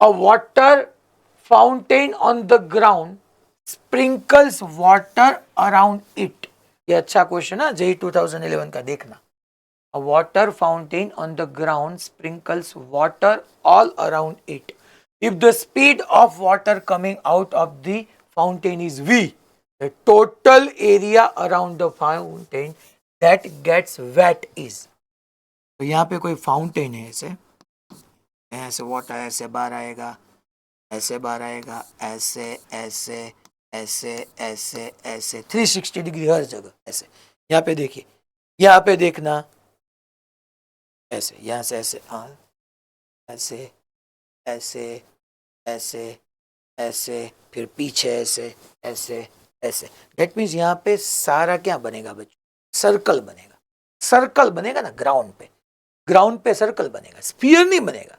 अ water fountain on the ground sprinkles water around it. ये अच्छा क्वेश्चन है जेई 2011 का, देखना। A water fountain on the ground sprinkles water all around it. If the speed of water coming out of the fountain is v, the total area around the fountain that gets wet is। तो यहाँ पे कोई फाउंटेन है, ऐसे ऐसे वाटर ऐसे बाहर आएगा, ऐसे बाहर आएगा, ऐसे ऐसे ऐसे ऐसे ऐसे 360 डिग्री हर जगह ऐसे। यहाँ पे देखिए, यहाँ पे देखना ऐसे, यहाँ से ऐसे ऐसे ऐसे ऐसे ऐसे, फिर पीछे ऐसे ऐसे ऐसे। डेट मीन्स यहाँ पे सारा क्या बनेगा बच्चों, सर्कल बनेगा। सर्कल बनेगा ना ग्राउंड पे, ग्राउंड पे सर्कल बनेगा, स्फीयर नहीं बनेगा।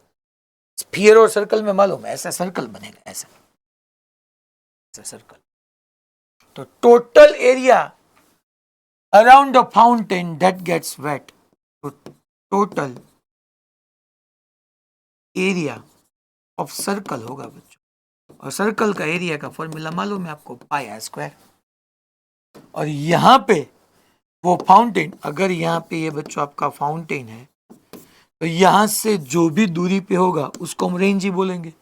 स्फीयर और सर्कल में मालूम है, ऐसा सर्कल बनेगा, ऐसा ऐसा सर्कल। तो total area around the fountain that gets wet, तो टोटल एरिया ऑफ सर्कल होगा बच्चों। और सर्कल का एरिया का फॉर्मूला मालूम है आपको, पाई आर स्क्वायर। और यहाँ पे वो फाउंटेन, अगर यहाँ पे ये बच्चों आपका फाउंटेन है तो यहाँ से जो भी दूरी पे होगा उसको हम रेंज ही बोलेंगे।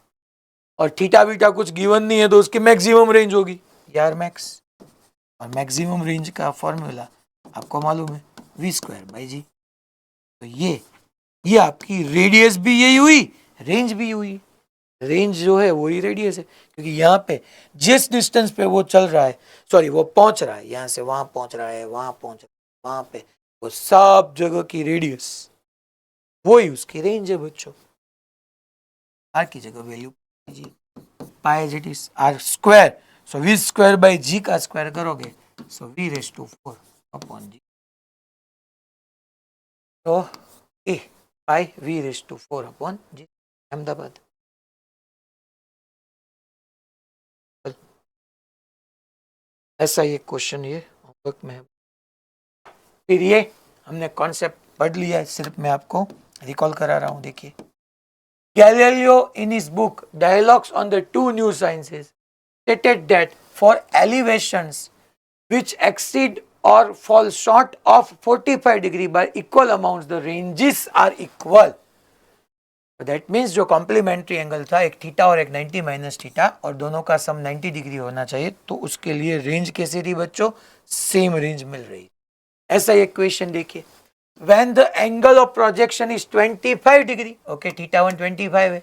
और थीटा बीटा कुछ गिवन नहीं है तो उसकी मैक्सिमम रेंज होगी यार, मैक्स। और मैक्सिमम रेंज का फॉर्मूला आपको मालूम है वी स्क्वायर बाई जी। तो ये आपकी रेडियस भी यही हुई, रेंज भी हुई। रेंज जो है वही रेडियस है, क्योंकि यहाँ पे जिस डिस्टेंस पे वो चल रहा है, सॉरी वो पहुंच रहा है, यहाँ से वहां पहुंच रहा है, वहां पहुंच रहा है, वहां पे वो सब जगह की रेडियस वही उसकी रेंज है बच्चों। आर की जगह value g pi as it is R square, so v square by g का स्क्वायर करोगे, so v raise to 4 upon g. तो a pi v raise to 4 upon g, Ahmedabad. ऐसा ये क्वेश्चन ये होमवर्क में है। फिर ये हमने कॉन्सेप्ट पढ़ लिया है, सिर्फ मैं आपको रिकॉल करा रहा हूं। देखिए, Galileo in his book dialogues on the two new sciences stated that for elevations which exceed or fall short of 45 degree by equal amounts the ranges are equal। That means जो कॉम्प्लीमेंट्री एंगल था एक थीटा और एक 90 माइनस थीटा, और दोनों का सम 90 डिग्री होना चाहिए, तो उसके लिए रेंज कैसी रही बच्चों, सेम रेंज मिल रही। ऐसा एक क्वेश्चन देखिए, when the angle of projection is 25 degree, okay, theta 125 है,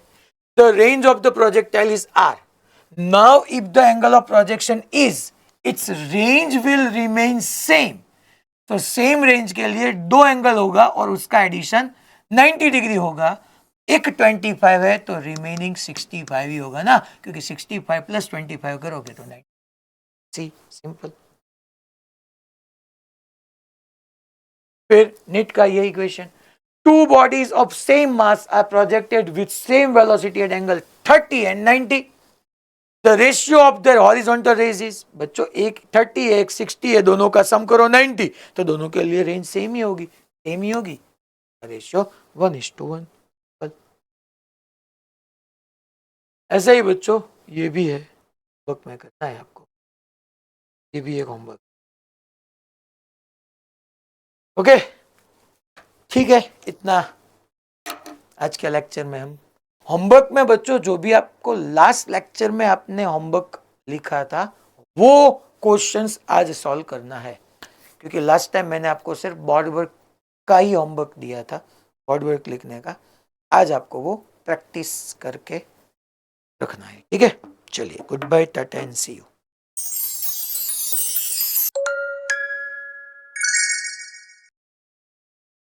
the range of the projectile is r। now if the angle of projection is, its range will remain same। तो सेम रेंज के लिए दो एंगल होगा और उसका एडिशन 90 डिग्री होगा। एक 25 है तो रिमेनिंग 65 ही होगा ना, क्योंकि 65 प्लस 25 करोगे तो 90। सी सिंपल। फिर नीट का यही question, two bodies of same mass are projected with same velocity at angle 30 and 90। The ratio of their horizontal range is, बच्चों एक 30 है एक 60 है, दोनों का सम करो 90, तो दोनों के लिए रेंज सेम ही होगी, सेम ही होगी। रेशियो 1:1। ऐसा ही बच्चों ये भी है, वर्क में करना है आपको। ये भी एक होमवर्क। ओके, ठीक है, इतना आज के लेक्चर में। हम होमवर्क में बच्चों जो भी आपको लास्ट लेक्चर में आपने होमवर्क लिखा था वो क्वेश्चंस आज सॉल्व करना है, क्योंकि लास्ट टाइम मैंने आपको सिर्फ बोर्ड वर्क का ही होमवर्क दिया था, बोर्ड वर्क लिखने का। आज आपको वो प्रैक्टिस करके रखना है, ठीक है। चलिए, goodbye, tata and see you.